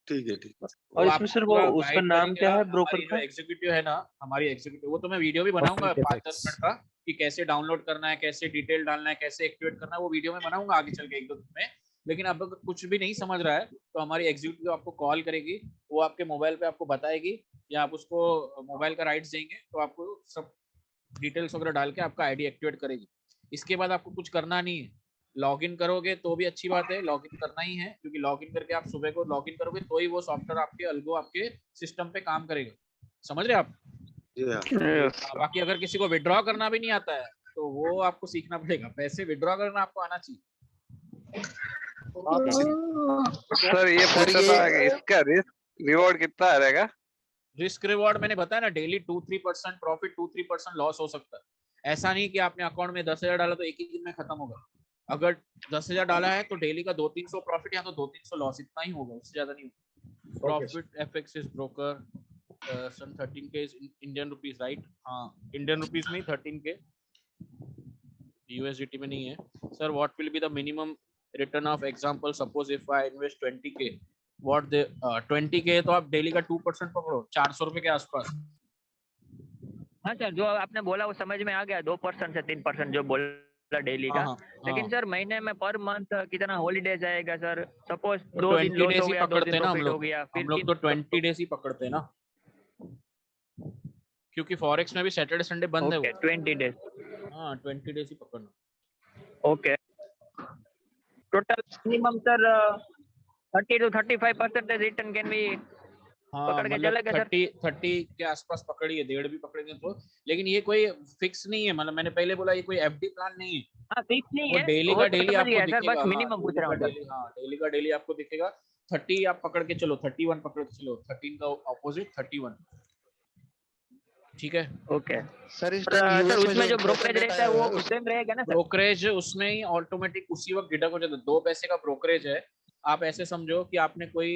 ठीक है ठीक है। और वो इसमें सर आपको वो पूरा उसका गाइड नाम क्या करेगा। है ब्रोकर हमारी जो का? एग्जीक्यूटिव है ना, हमारी एग्जीक्यूटिव, वो तो मैं वीडियो भी बनाऊंगा Profit 5-10 FX. मिनट का, कि कैसे डाउनलोड करना है, कैसे डिटेल डालना है, कैसे एक्टिवेट करना है, वो वीडियो में बनाऊंगा आगे चल के 1-2 दिन में। लेकिन अब अगर कुछ भी नहीं समझ रहा है तो हमारी एग्जीक्यूटिव आपको कॉल करेगी, वो आपके मोबाइल पे आपको बताएगी, या आप उसको मोबाइल का राइट्स देंगे तो आपको सब डिटेल्स वगैरह डाल के आपका आईडी एक्टिवेट करेगी। इसके बाद आपको कुछ करना नहीं है। लॉगिन करोगे तो भी अच्छी बात है, लॉगिन करना ही है, क्योंकि लॉगिन करके आप सुबह को लॉगिन करोगे तो ही वो सॉफ्टवेयर आपके अल्गो आपके सिस्टम पे काम करेगा। समझ रहे आप? जी हाँ। बाकी अगर किसी को विड्रॉ करना भी नहीं आता है तो वो आपको सीखना पड़ेगा। पैसे विड्रॉ करना आपको आना चाहिए। सर ये पूछा था कि इसका रिस्क रिवॉर्ड कितना रहेगा? रिस्क रिवॉर्ड मैंने बताया ना, डेली 2-3% प्रॉफिट, 2-3% लॉस हो सकता है। ऐसा नहीं कि आपने अकाउंट में 10,000 डाला तो एक ही दिन में खत्म होगा। अगर 10,000 डाला है तो डेली का 200-300 प्रॉफिट या तो 200-300 लॉस, इतना ही होगा, उससे ज्यादा नहीं होगा। Profit FX is broker sun 13K Indian rupees, right? हाँ, इंडियन रुपीज में 13K, यूएसडीटी में नहीं है। Sir what will be the minimum return of example, suppose if I invest 20K, what they 20K, तो आप डेली का 2% पकड़ो, 400 रुपए के आसपास। हाँ सर, जो आपने बोला वो समझ में आ गया, 2% से 3% जो बोला डेली का। हाँ, लेकिन सर महीने में पर मंथ कितना हॉलीडेज आएगा सर? सपोज तो 2 दिन 20 लॉस डेज हो ही गया, 2 पकड़ते दिन हैं ना हम प्रॉफिट हो लोग। गया, हम लोग तो 20 डेज ही पकड़ते हैं ना, क्योंकि फॉरेक्स में भी सैटरडे संडे बंद है ओके, वो। 20 डेज। हाँ, 20 डेज ही पकड़ना। Okay, total minimum sir 30 to 35% return can be हाँ, पकड़ के मतलब चलेगा सर? 30 के आसपास पकड़िए, 1.5 भी पकड़ेंगे तो। लेकिन ये कोई फिक्स नहीं है, मतलब मैंने पहले बोला ये कोई एफडी प्लान नहीं है। हाँ, फिक्स नहीं वो है, डेली वो का तो डेली समझ आपको गया सर, दिखेगा। बस हाँ, मिनिमम पूछ रहा हूँ सर। डेली, हाँ, डेली का डेली आपको दिखेगा। 30 आप पकड़ के चलो, 31 पकड़ के चलो, 13 का ऑपोजिट 31, ठीक है? ओके सर इस सर, टाइम यूएस में उसमें जो inflation ब्रोकरेज rate रहता आया है हुआ वो है, सेम रहेगा ना सर? ब्रोकरेज उसमें ही ऑटोमेटिक उसी वक्त डिडक्ट हो जाता है। 2 पैसे का ब्रोकरेज है। आप ऐसे समझो कि आपने कोई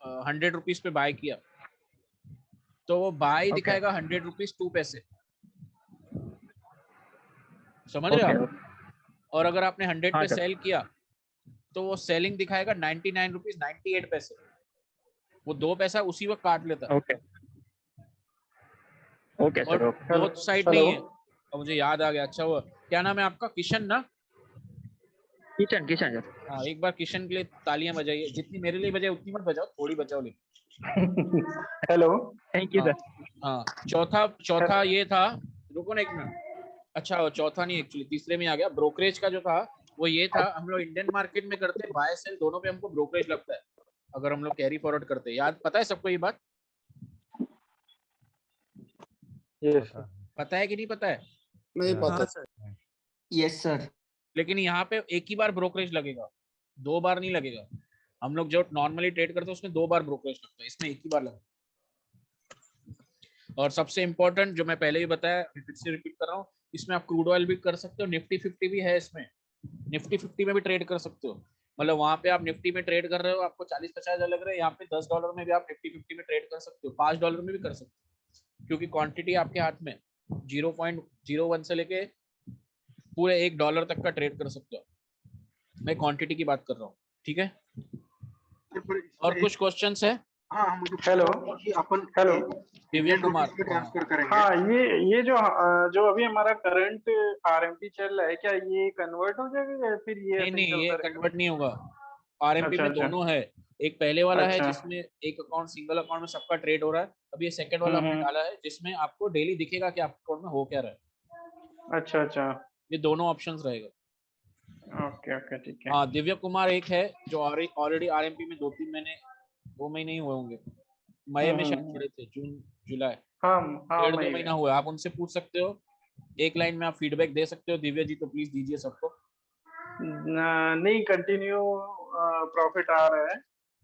100 रुपीज पे बाय किया, तो वो बाय दिखाएगा 100 रुपीज 2 पैसे। समझ रहे हो आप? और अगर आपने 100 हाँ पे सर। सेल किया तो वो सेलिंग दिखाएगा 99 रुपीज 98 पैसे। वो 2 पैसा उसी वक्त काट लेता है। ओके ओके और सर, ओके। बोथ साइड नहीं है। अब मुझे याद आ गया, अच्छा हुआ। क्या नाम है आपका? किशन ना? किशन किशन सर। हाँ, एक बार किशन के लिए तालियां बजाइए। जितनी मेरे लिए बजाए उतनी मत बजाओ, थोड़ी बजाओ लेकिन। हेलो, थैंक यू हाँ, सर। हाँ। चौथा ये था, रुको ना एक मिनट। अच्छा, चौथा नहीं, एक्चुअली तीसरे में आ गया। ब्रोकरेज का जो था वो ये था, हम लोग इंडियन मार्केट में करते हैं बाय सेल दोनों पे हमको ब्रोकरेज लगता है, अगर हम लोग कैरी फॉरवर्ड करते हैं। याद, पता है सबको ये बात? यस पता है कि नहीं पता है? नहीं पता सर। Yes sir. लेकिन यहाँ पे एक ही बार ब्रोकरेज लगेगा, 2 बार नहीं लगेगा। हम लोग जो नॉर्मली ट्रेड करते हैं उसमें 2 बार ब्रोकरेज लगता है, इसमें एक ही बार लगेगा। और सबसे इंपॉर्टेंट जो मैं पहले भी बताया, फिर से रिपीट कर रहा हूँ, इसमें आप क्रूड ऑयल भी कर सकते हो, निफ्टी 50 भी है इसमें। निफ्टी 50 में भी ट्रेड कर सकते हो। मतलब वहां पे आप निफ्टी में ट्रेड कर रहे हो, आपको 40-50 हजार लग रहे हैं, यहाँ पे $10 में भी आप निफ्टी 50 में ट्रेड कर सकते हो, $5 में भी कर सकते हो, क्योंकि क्वांटिटी आपके हाथ में 0.01 से लेके पूरे $1 तक का ट्रेड कर सकते हो। मैं क्वांटिटी की बात कर रहा हूँ, ठीक है? और कुछ क्वेश्चंस है? Hello hello Divya Kumar. Transfer करेंगे। हाँ, ये जो अभी हमारा करंट आरएमपी चल रहा है, क्या ये कन्वर्ट हो जाएगा या फिर ये नहीं, ये कन्वर्ट नहीं होगा। आरएमपी में दोनों है, एक पहले वाला है अच्छा। जिसमें एक अकाउंट सिंगल अकाउंट में सबका ट्रेड हो रहा है, अभी ये सेकंड वाला हमने डाला है जिसमें आपको डेली दिखेगा कि आपके अकाउंट में हो क्या रहा है। अच्छा अच्छा, ये दोनों ऑप्शंस रहेगा। ओके ओके ठीक है। हाँ, दिव्य कुमार एक है जो ऑलरेडी आरएमपी में 2 महीने ही हुए होंगे, मई में शायद जुड़े थे, जून जुलाई, हाँ हाँ 1.5-2 मई महीना में। हुआ। आप उनसे पूछ सकते हो, एक लाइन में आप फीडबैक दे सकते हो दिव्य जी, तो प्लीज दीजिए सबको। नहीं, कंटिन्यू प्रॉफिट आ रहा है,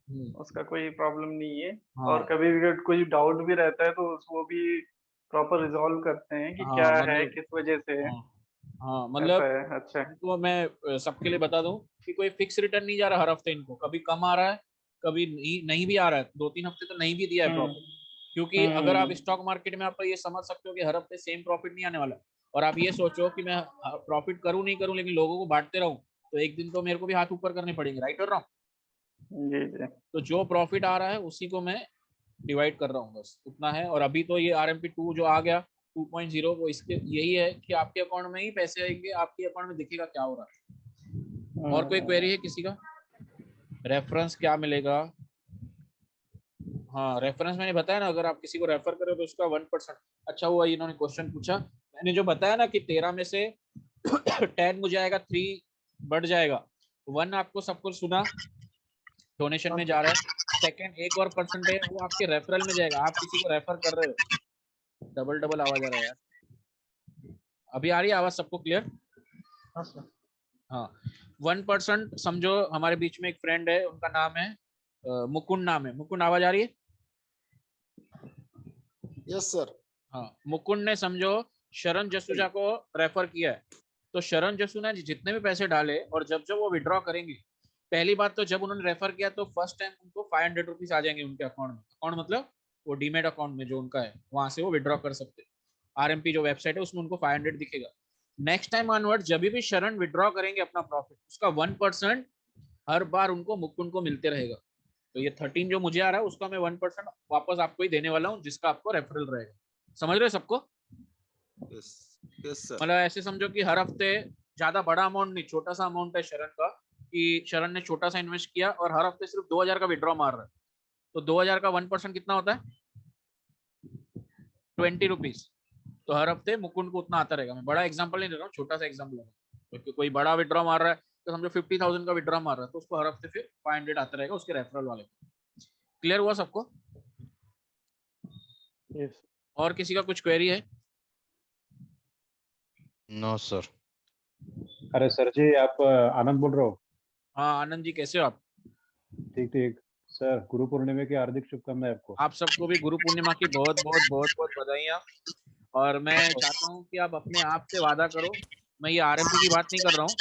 हम्म, उसका कोई प्रॉब्लम नहीं है। हाँ और कभी भी अगर कोई डाउट भी रहता है तो वो भी प्रॉपर रिजॉल्व करते हैं कि क्या हाँ, है, मतलब किस वजह से है। हाँ हाँ, ऐसा मतलब है। अच्छा। इनको मैं सबके लिए बता दूं कि कोई फिक्स रिटर्न नहीं जा रहा हर हफ्ते, इनको कभी कम आ रहा है, कभी नहीं भी आ रहा है, 2-3 हफ्ते तो नहीं भी दिया है हम्म प्रॉफिट। क्योंकि अगर आप हम्म स्टॉक मार्केट में आप ये समझ सकते हो कि हर हफ्ते सेम प्रॉफिट नहीं आने वाला, और आप ये सोचो कि मैं प्रॉफिट करूं नहीं करूं लेकिन लोगों को बांटते रहूं, तो एक दिन तो मेरे को भी हाथ ऊपर करने पड़ेंगे, राइट और रॉन्ग। जी जी। तो जो प्रॉफिट आ रहा है उसी को मैं डिवाइड कर रहा हूँ, बस उतना है। और अभी तो ये RMP 2 जो आ गया 2.0, वो इसके यही है कि आपके अकाउंट में ही पैसे आएंगे, आपके अकाउंट में दिखेगा क्या हो रहा है। और कोई क्वेरी है किसी का? रेफरेंस क्या मिलेगा? हाँ, रेफरेंस मैंने बताया ना, अगर आप किसी को रेफर करो तो उसका 1%। अच्छा हुआ इन्होंने क्वेश्चन पूछा, मैंने जो बताया ना कि 13 में से 10 मुझे आएगा, 3 बढ़ जाएगा, 1 आपको सब कुछ सुना डोनेशन में जा रहा है, सेकंड एक और परसेंट है वो आपके रेफरल में जाएगा, आप किसी को रेफर कर रहे हो। डबल डबल आवाज आ रहा है यार, अभी आ रही है आवाज सबको क्लियर? हाँ, 1% समझो, हमारे बीच में एक फ्रेंड है, उनका नाम है मुकुंद, नाम है मुकुंद, आवाज आ रही है? Yes sir. हाँ, मुकुंद ने समझो शरण जसूजा को रेफर किया है, तो शरण जसू ने जितने भी पैसे डाले और जब जब वो विड्रॉ करेंगे, पहली बात तो जब उन्होंने रेफर किया तो फर्स्ट टाइम उनको 500 रुपीज आ जाएंगे उनके अकाउंट में। अकाउंट मतलब वो डीमेट अकाउंट में जो उनका है, वहां से वो विड्रॉ कर सकते हैं। RMP जो वेबसाइट है उसमें उनको 500 दिखेगा। नेक्स्ट टाइम ऑनवर्ड जब भी शरण विड्रॉ करेंगे अपना प्रॉफिट, उसका 1% हर बार उनको मुकुंद को मिलते रहेगा। तो ये 13 जो मुझे आ रहा है उसका मैं 1% वापस आपको ही देने वाला हूँ, जिसका आपको रेफरल रहेगा। समझ रहे सबको? Yes yes sir. मतलब ऐसे समझो कि हर हफ्ते ज्यादा बड़ा अमाउंट नहीं, छोटा सा अमाउंट है शरण का, कि शरण ने छोटा सा इन्वेस्ट किया और हर हफ्ते सिर्फ 2000 का विड्रॉ मार रहा है, तो 2000 का 1% कितना होता है? 20 रुपीज। तो हर हफ्ते मुकुंद को उतना आता रहेगा। मैं बड़ा एग्जांपल नहीं दे रहा हूँ, छोटा सा एग्जांपल दे रहा हूँ। तो कोई बड़ा विड्रॉ मार रहा है तो समझो 50,000 का विड्रॉ मार रहा है, तो उसको हर हफ्ते फिर 500 आता रहेगा उसके रेफरल वाले को। क्लियर हुआ सबको? यस। और किसी का कुछ क्वेरी है? No sir. अरे सर जी, आप आनंद बोल रहे हो? हाँ आनंद जी, कैसे हो आप? ठीक ठीक सर, गुरु पूर्णिमा की हार्दिक शुभकामनाएं आपको। आप सबको भी गुरु पूर्णिमा की बहुत बहुत बहुत बहुत बधाइयाँ। और मैं चाहता हूँ कि आप अपने आप से वादा करो, मैं ये RMP की बात नहीं कर रहा हूँ,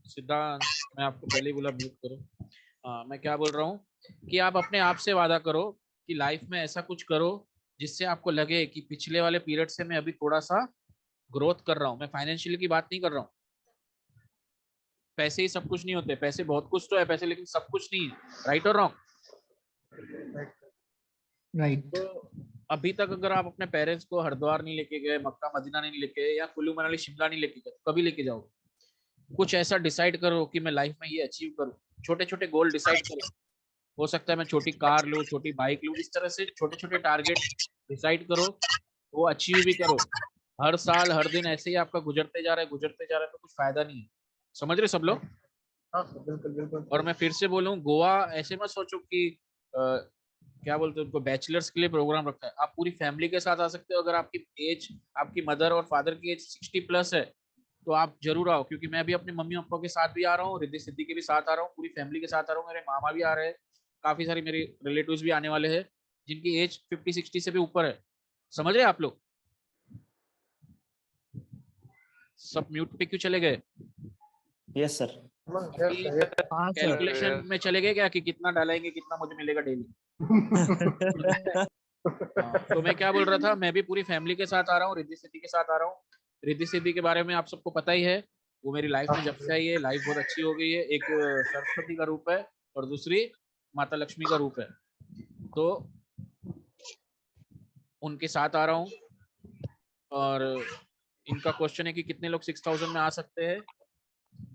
सिद्धांत मैं आपको पहले ही बोला म्यूट करो। हाँ, मैं क्या बोल रहा हूँ कि आप अपने आप से वादा करो कि लाइफ में ऐसा कुछ करो जिससे आपको लगे कि पिछले वाले पीरियड से मैं अभी थोड़ा सा ग्रोथ कर रहा हूँ। मैं फाइनेंशियली की बात नहीं कर रहा हूँ, पैसे ही सब कुछ नहीं होते, पैसे बहुत कुछ तो है पैसे, लेकिन सब कुछ नहीं है, राइट और रॉन्ग? राइट। तो अभी तक अगर आप अपने पेरेंट्स को हरिद्वार नहीं लेके गए, मक्का मदीना नहीं लेके गए, या कुल्लू मनाली शिमला नहीं लेके गए, तो कभी लेके जाओगे? कुछ ऐसा डिसाइड करो कि मैं लाइफ में ये अचीव करूं, छोटे छोटे गोल डिसाइड करो। हो सकता है मैं छोटी कार लूं, छोटी बाइक लूं, इस तरह से छोटे छोटे टारगेट डिसाइड करो, वो अचीव भी करो। हर साल हर दिन ऐसे ही आपका गुजरते जा रहा है तो कुछ फायदा नहीं है। समझ रहे सब लोग? बिल्कुल बिल्कुल। और मैं फिर से बोलूं, गोवा ऐसे मत सोचो कि क्या बोलते हैं उनको, बैचलर्स के लिए प्रोग्राम रखा है। आप पूरी फैमिली के साथ आ सकते हो, अगर आपकी एज, आपकी मदर और फादर की एज 60+ है तो आप जरूर आओ, क्योंकि मैं भी अपने मम्मी पापा के साथ भी आ रहा हूँ, रिद्धि सिद्धि के भी साथ आ रहा हूँ, पूरी फैमिली के साथ आ रहा हूँ, मेरे मामा भी आ रहे हैं, काफी सारी मेरी रिलेटिव्स भी आने वाले हैं जिनकी एज 50-60 से भी ऊपर है। समझ रहे आप लोग? सब म्यूट पे क्यों चले गए? Yes sir. कैलकुलेशन में चले गए क्या कि कितना डालेंगे कितना मुझे मिलेगा डेली? तो मैं क्या बोल रहा था, मैं भी पूरी फैमिली के साथ आ रहा हूँ, रिद्धि सिद्धि के साथ आ रहा हूँ। रिद्धि सिद्धि के बारे में आप सबको पता ही है, वो मेरी लाइफ में जब से आई है लाइफ बहुत अच्छी हो गई है। एक सरस्वती का रूप है और दूसरी माता लक्ष्मी का रूप है, तो उनके साथ आ रहा हूँ। और इनका क्वेश्चन है कि कितने लोग 6000 में आ सकते हैं,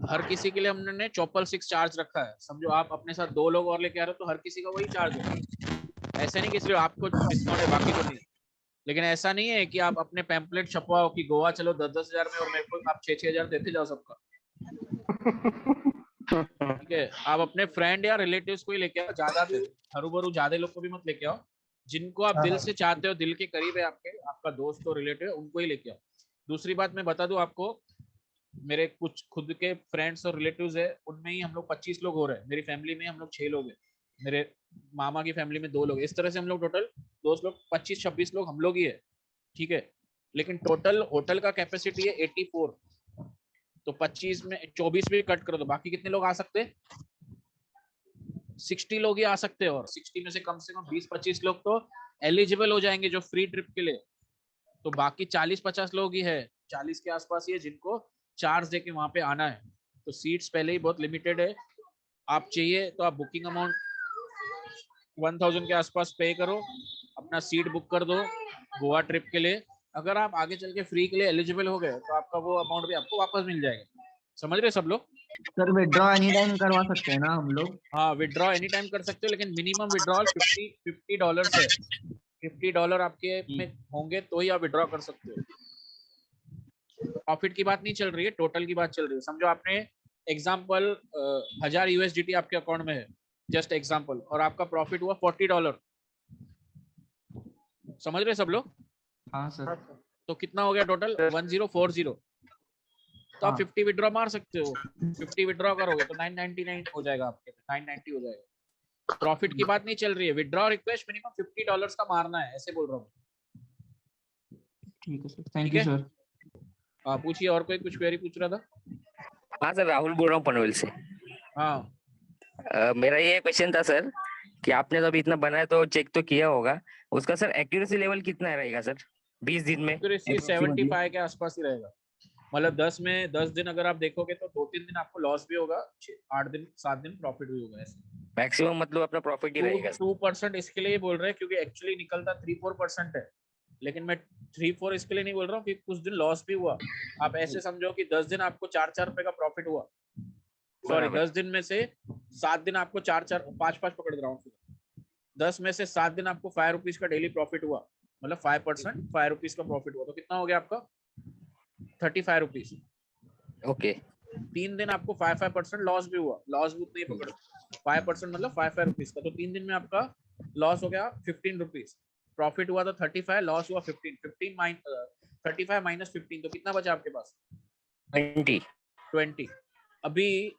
हर किसी के लिए हमने 666 चार्ज रखा है। समझो आप अपने साथ 2 लोग और लेके आ रहे हो तो हर किसी का वही चार्ज है। ऐसे नहीं कि सिर्फ आपको डिस्काउंट है बाकी को नहीं। लेकिन ऐसा नहीं है कि आप अपने पैम्पलेट छपवाओ कि गोवा चलो 10-10 हजार में और मेरे को आप 6-6 हजार देते जाओ सबका। ठीक है, आप अपने फ्रेंड या रिलेटिव्स को ही लेके आओ, ज्यादा हरू ज्यादा लोग को भी मत लेके आओ। जिनको आप दिल से चाहते हो, दिल के करीब है आपके, आपका दोस्त हो, रिलेटिव है, उनको ही लेके आओ। दूसरी बात मैं बता दूं आपको, मेरे कुछ खुद के फ्रेंड्स और रिलेटिव्स है, उनमें ही हम लोग 25 लोग हो रहे हैं। मेरी फैमिली में हम लोग 6 लोग हैं, मेरे मामा की फैमिली में 2 लोग। इस तरह से हम लोग टोटल दोस्त लोग 25-26 लोग हम लोग ही है। ठीक है, लेकिन टोटल होटल का कैपेसिटी है 84, तो 25 में 24 भी कट करो तो बाकी कितने लोग आ सकते हैं? 60 लोग ही आ सकते हैं। और 60 में से कम 20-25 लोग तो एलिजिबल हो जाएंगे जो फ्री ट्रिप के लिए। तो बाकी 40-50 लोग ही है, 40 के आसपास ही है जिनको चार्ज देके वहां पे आना है। तो सीट्स पहले ही बहुत लिमिटेड है। आप चाहिए तो आप बुकिंग अमाउंट 1000 के आसपास पे करो, अपना सीट बुक कर दो गोवा ट्रिप के लिए। अगर आप आगे चल के फ्री के लिए एलिजिबल हो गए तो आपका वो अमाउंट भी आपको वापस मिल जाएगा। समझ रहे सब लोग? सर विड्रॉ एनी टाइम करवा सकते हैं ना हम लोग? हाँ, विड्रॉ एनी टाइम कर सकते हो, लेकिन मिनिमम विड्रॉल $50 है। $50 आपके में होंगे तो ही आप विड्रॉ कर सकते हो। प्रॉफिट की बात नहीं चल रही है, टोटल की बात चल रही है। समझो आपने एग्जाम्पल 1000 USDT आपके अकाउंट में है, जस्ट एग्जाम्पल, और आपका प्रॉफिट हुआ $40। समझ रहे सब लोग? हाँ सर। तो कितना हो गया टोटल? 1040। तो आप 50 विड्रॉ मार सकते हो। 50 विड्रॉ करोगे तो 999 हो जाएगा, आपके 990 हो जाएगा। प्रॉफिट की बात नहीं चल रही है। विड्रॉ रिक्वेस्ट मिनिमम $50 का मारना है, ऐसे बोल रहा हूँ। ठीक है सर, थैंक यू सर। आप पूछिए, और कोई कुछ क्वेरी पूछ रहा था? हाँ सर, राहुल बोल रहा हूँ पनवेल से। हाँ, मेरा ये क्वेश्चन था सर कि आपने तो अभी इतना बनाया तो चेक तो किया होगा, उसका सर एक्यूरेसी लेवल कितना रहेगा सर 20 दिन में? एक्यूरेसी 75 के आसपास ही रहेगा। मतलब 10 दिन अगर आप देखोगे तो 2-3 दिन आपको लॉस भी होगा, 8 दिन 7 दिन प्रॉफिट भी होगा। ऐसे मैक्सिमम मतलब अपना प्रॉफिट ही रहेगा। 2% इसके लिए बोल रहे हैं क्योंकि एक्चुअली निकलता 3-4% है, लेकिन मैं 3-4 इसके लिए नहीं बोल रहा हूँ कि कुछ दिन लॉस भी हुआ। आप ऐसे समझो कि 10 दिन आपको 4-4 रुपए का प्रॉफिट हुआ। सॉरी, 10 दिन में से 7 दिन आपको 4-4 5-5 पकड़ रहा हूँ। 10 में से 7 दिन आपको 5 रुपीज का डेली प्रॉफिट हुआ, मतलब 5% 5 रुपीज का प्रॉफिट हुआ, तो कितना हो गया आपका? 35 रुपीज। ओके। 3 दिन आपको 5% लॉस भी हुआ, लॉस भी उतना ही पकड़ो, 5% मतलब 5 रुपीज का। तो 3 दिन में आपका लॉस हो गया 15 रुपीज, प्रॉफिट हुआ तो 35, लॉस हुआ 15 35 माइनस 15, तो कितना बचा आपके पास? 20। अभी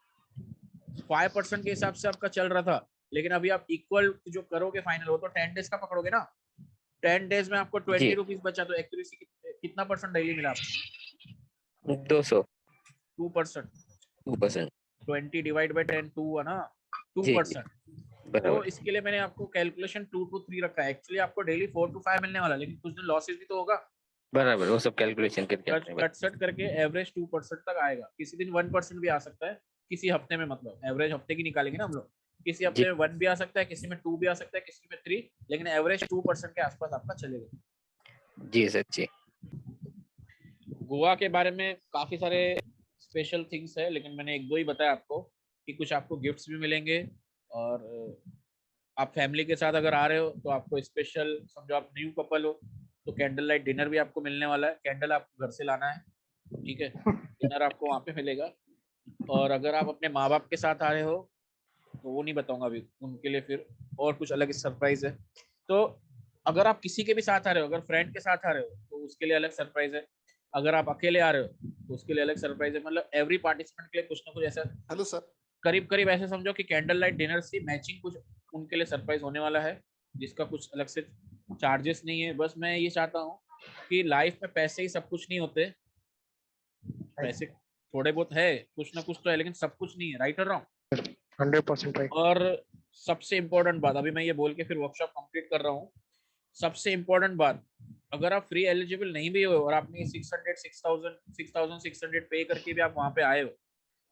5% के हिसाब से आपका चल रहा था, लेकिन अभी आप इक्वल जो करोगे फाइनल हो तो 10 डेज का पकड़ोगे ना, 10 डेज में आपको 20 रुपीज बचा। तो एक्यूरेसी कितना परसेंट डेली मिला आपको? 2%। 20 डिवाइड बाय 10 2 है ना, 2%। तो इसके लिए मैंने आपको कैलकुलेशन 2 to 3 रखा है। एक्चुअली आपको डेली 4 to 5 मिलने वाला, लेकिन कुछ दिन लॉसेस भी तो होगा। बराबर, वो सब कैलकुलेशन करके कट सट करके एवरेज 2% तक आएगा। किसी दिन 1% भी आ सकता है, किसी हफ्ते में, मतलब एवरेज हफ्ते की निकालेंगे ना हम लोग। किसी हफ्ते में 1 भी आ सकता है, किसी में 2 भी आ सकता है, किसी में 3, लेकिन एवरेज 2% के आसपास आपका चलेगा। जी सच्ची। गोवा के बारे में काफी सारे स्पेशल थिंग्स है, लेकिन मैंने 1-2 ही बताया आपको कि कुछ आपको गिफ्ट्स भी मिलेंगे। और आप फैमिली के साथ अगर आ रहे हो तो आपको स्पेशल, समझो आप न्यू कपल हो तो कैंडल लाइट डिनर भी आपको मिलने वाला है। कैंडल आपको घर से लाना है, ठीक है, डिनर आपको वहाँ पे मिलेगा। और अगर आप अपने माँ बाप के साथ आ रहे हो तो वो नहीं बताऊंगा अभी, उनके लिए फिर और कुछ अलग सरप्राइज है। तो अगर आप किसी के भी साथ आ रहे हो, अगर फ्रेंड के साथ आ रहे हो तो उसके लिए अलग सरप्राइज है। अगर आप अकेले आ रहे हो तो उसके लिए अलग सरप्राइज है। मतलब एवरी पार्टिसिपेंट के लिए कुछ ना कुछ ऐसा, हेलो सर, करीब ऐसे समझो कि कैंडल लाइट डिनर से मैचिंग कुछ उनके लिए सरप्राइज होने वाला है, जिसका कुछ अलग से चार्जेस नहीं है। बस मैं ये चाहता हूँ कि लाइफ में पैसे ही सब कुछ नहीं होते, पैसे थोड़े बहुत है, कुछ ना कुछ तो है, लेकिन सब कुछ नहीं है। Right or wrong? 100% राइट। और सबसे इम्पोर्टेंट बात, अभी मैं ये बोल के फिर वर्कशॉप कंप्लीट कर रहा हूँ। सबसे इम्पोर्टेंट बात, अगर आप फ्री एलिजिबल नहीं भी हो और आपने 6,600 पे करके भी आप वहाँ पे आए हो,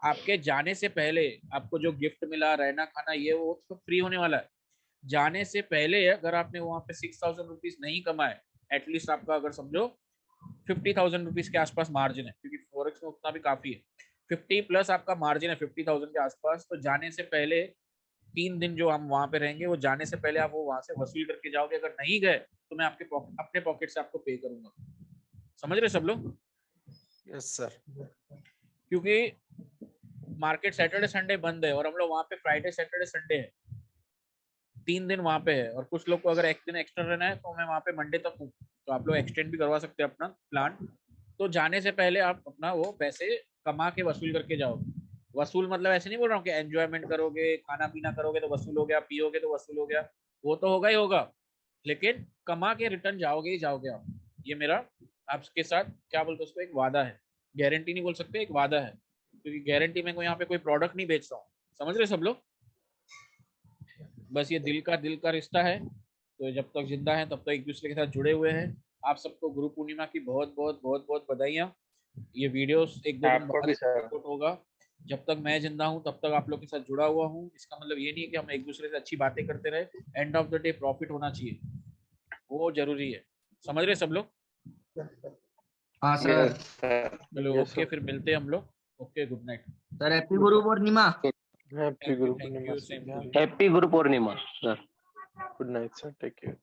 आपके जाने से पहले आपको जो गिफ्ट मिला, रहना खाना ये वो तो फ्री होने वाला है। जाने से पहले अगर आपने वहाँ पे 6,000 रुपीज नहीं कमाए, एटलीस्ट आपका अगर समझो 50,000 रुपीज के आसपास मार्जिन है, क्योंकि फॉरेक्स में उतना भी काफी है। 50 प्लस आपका मार्जिन है 50,000 के आसपास, तो जाने से पहले 3 दिन जो हम वहां पे रहेंगे वो जाने से पहले आप वो वहां से वसूल करके जाओगे। अगर नहीं गए तो मैं आपके अपने पॉकेट से आपको पे करूंगा। समझ रहे सब लोग? Yes sir. क्योंकि मार्केट सैटरडे संडे बंद है और हम लोग वहां पे फ्राइडे सैटरडे संडे है, 3 दिन वहां पे है। और कुछ लोग को अगर एक दिन एक्स्ट्रा रहना है तो मैं वहां पे मंडे तक हूँ, तो आप लोग एक्सटेंड भी करवा सकते हैं अपना प्लान। तो जाने से पहले आप अपना वो पैसे कमा के वसूल करके जाओ। वसूल मतलब ऐसे नहीं बोल रहा हूँ कि एंजॉयमेंट करोगे, खाना पीना करोगे तो वसूल हो गया, पियोगे तो वसूल हो गया, वो तो होगा ही होगा, लेकिन कमा के रिटर्न जाओगे ही जाओगे आप। ये मेरा आपके साथ क्या बोलते उसको, एक वादा है, गारंटी नहीं बोल सकते, एक वादा है, क्योंकि गारंटी में कोई यहाँ पे कोई प्रोडक्ट नहीं बेच रहा हूँ। समझ रहे सब लोग? बस ये दिल का रिश्ता है, तो जब तक जिंदा है तब तक एक दूसरे के साथ जुड़े हुए हैं। आप सबको गुरु पूर्णिमा की बहुत बहुत बहुत बहुत बधाइयाँ। ये वीडियोस एक दो दिन आपको बाद भी सर। अपलोड होगा। जब तक मैं जिंदा हूँ तब तक आप लोग के साथ जुड़ा हुआ हूँ। इसका मतलब ये नहीं है कि हम एक दूसरे से अच्छी बातें करते रहे, end of the day profit होना चाहिए, वो जरूरी है। समझ रहे सब लोग? हाँ सर। चलो Yes, ओके, sir. फिर मिलते हैं हम लोग। Okay, good night. Sir happy Guru Purnima. Happy Guru thank Purnima you, sir. Same to you. Happy Guru Purnima sir. Good night sir, take care.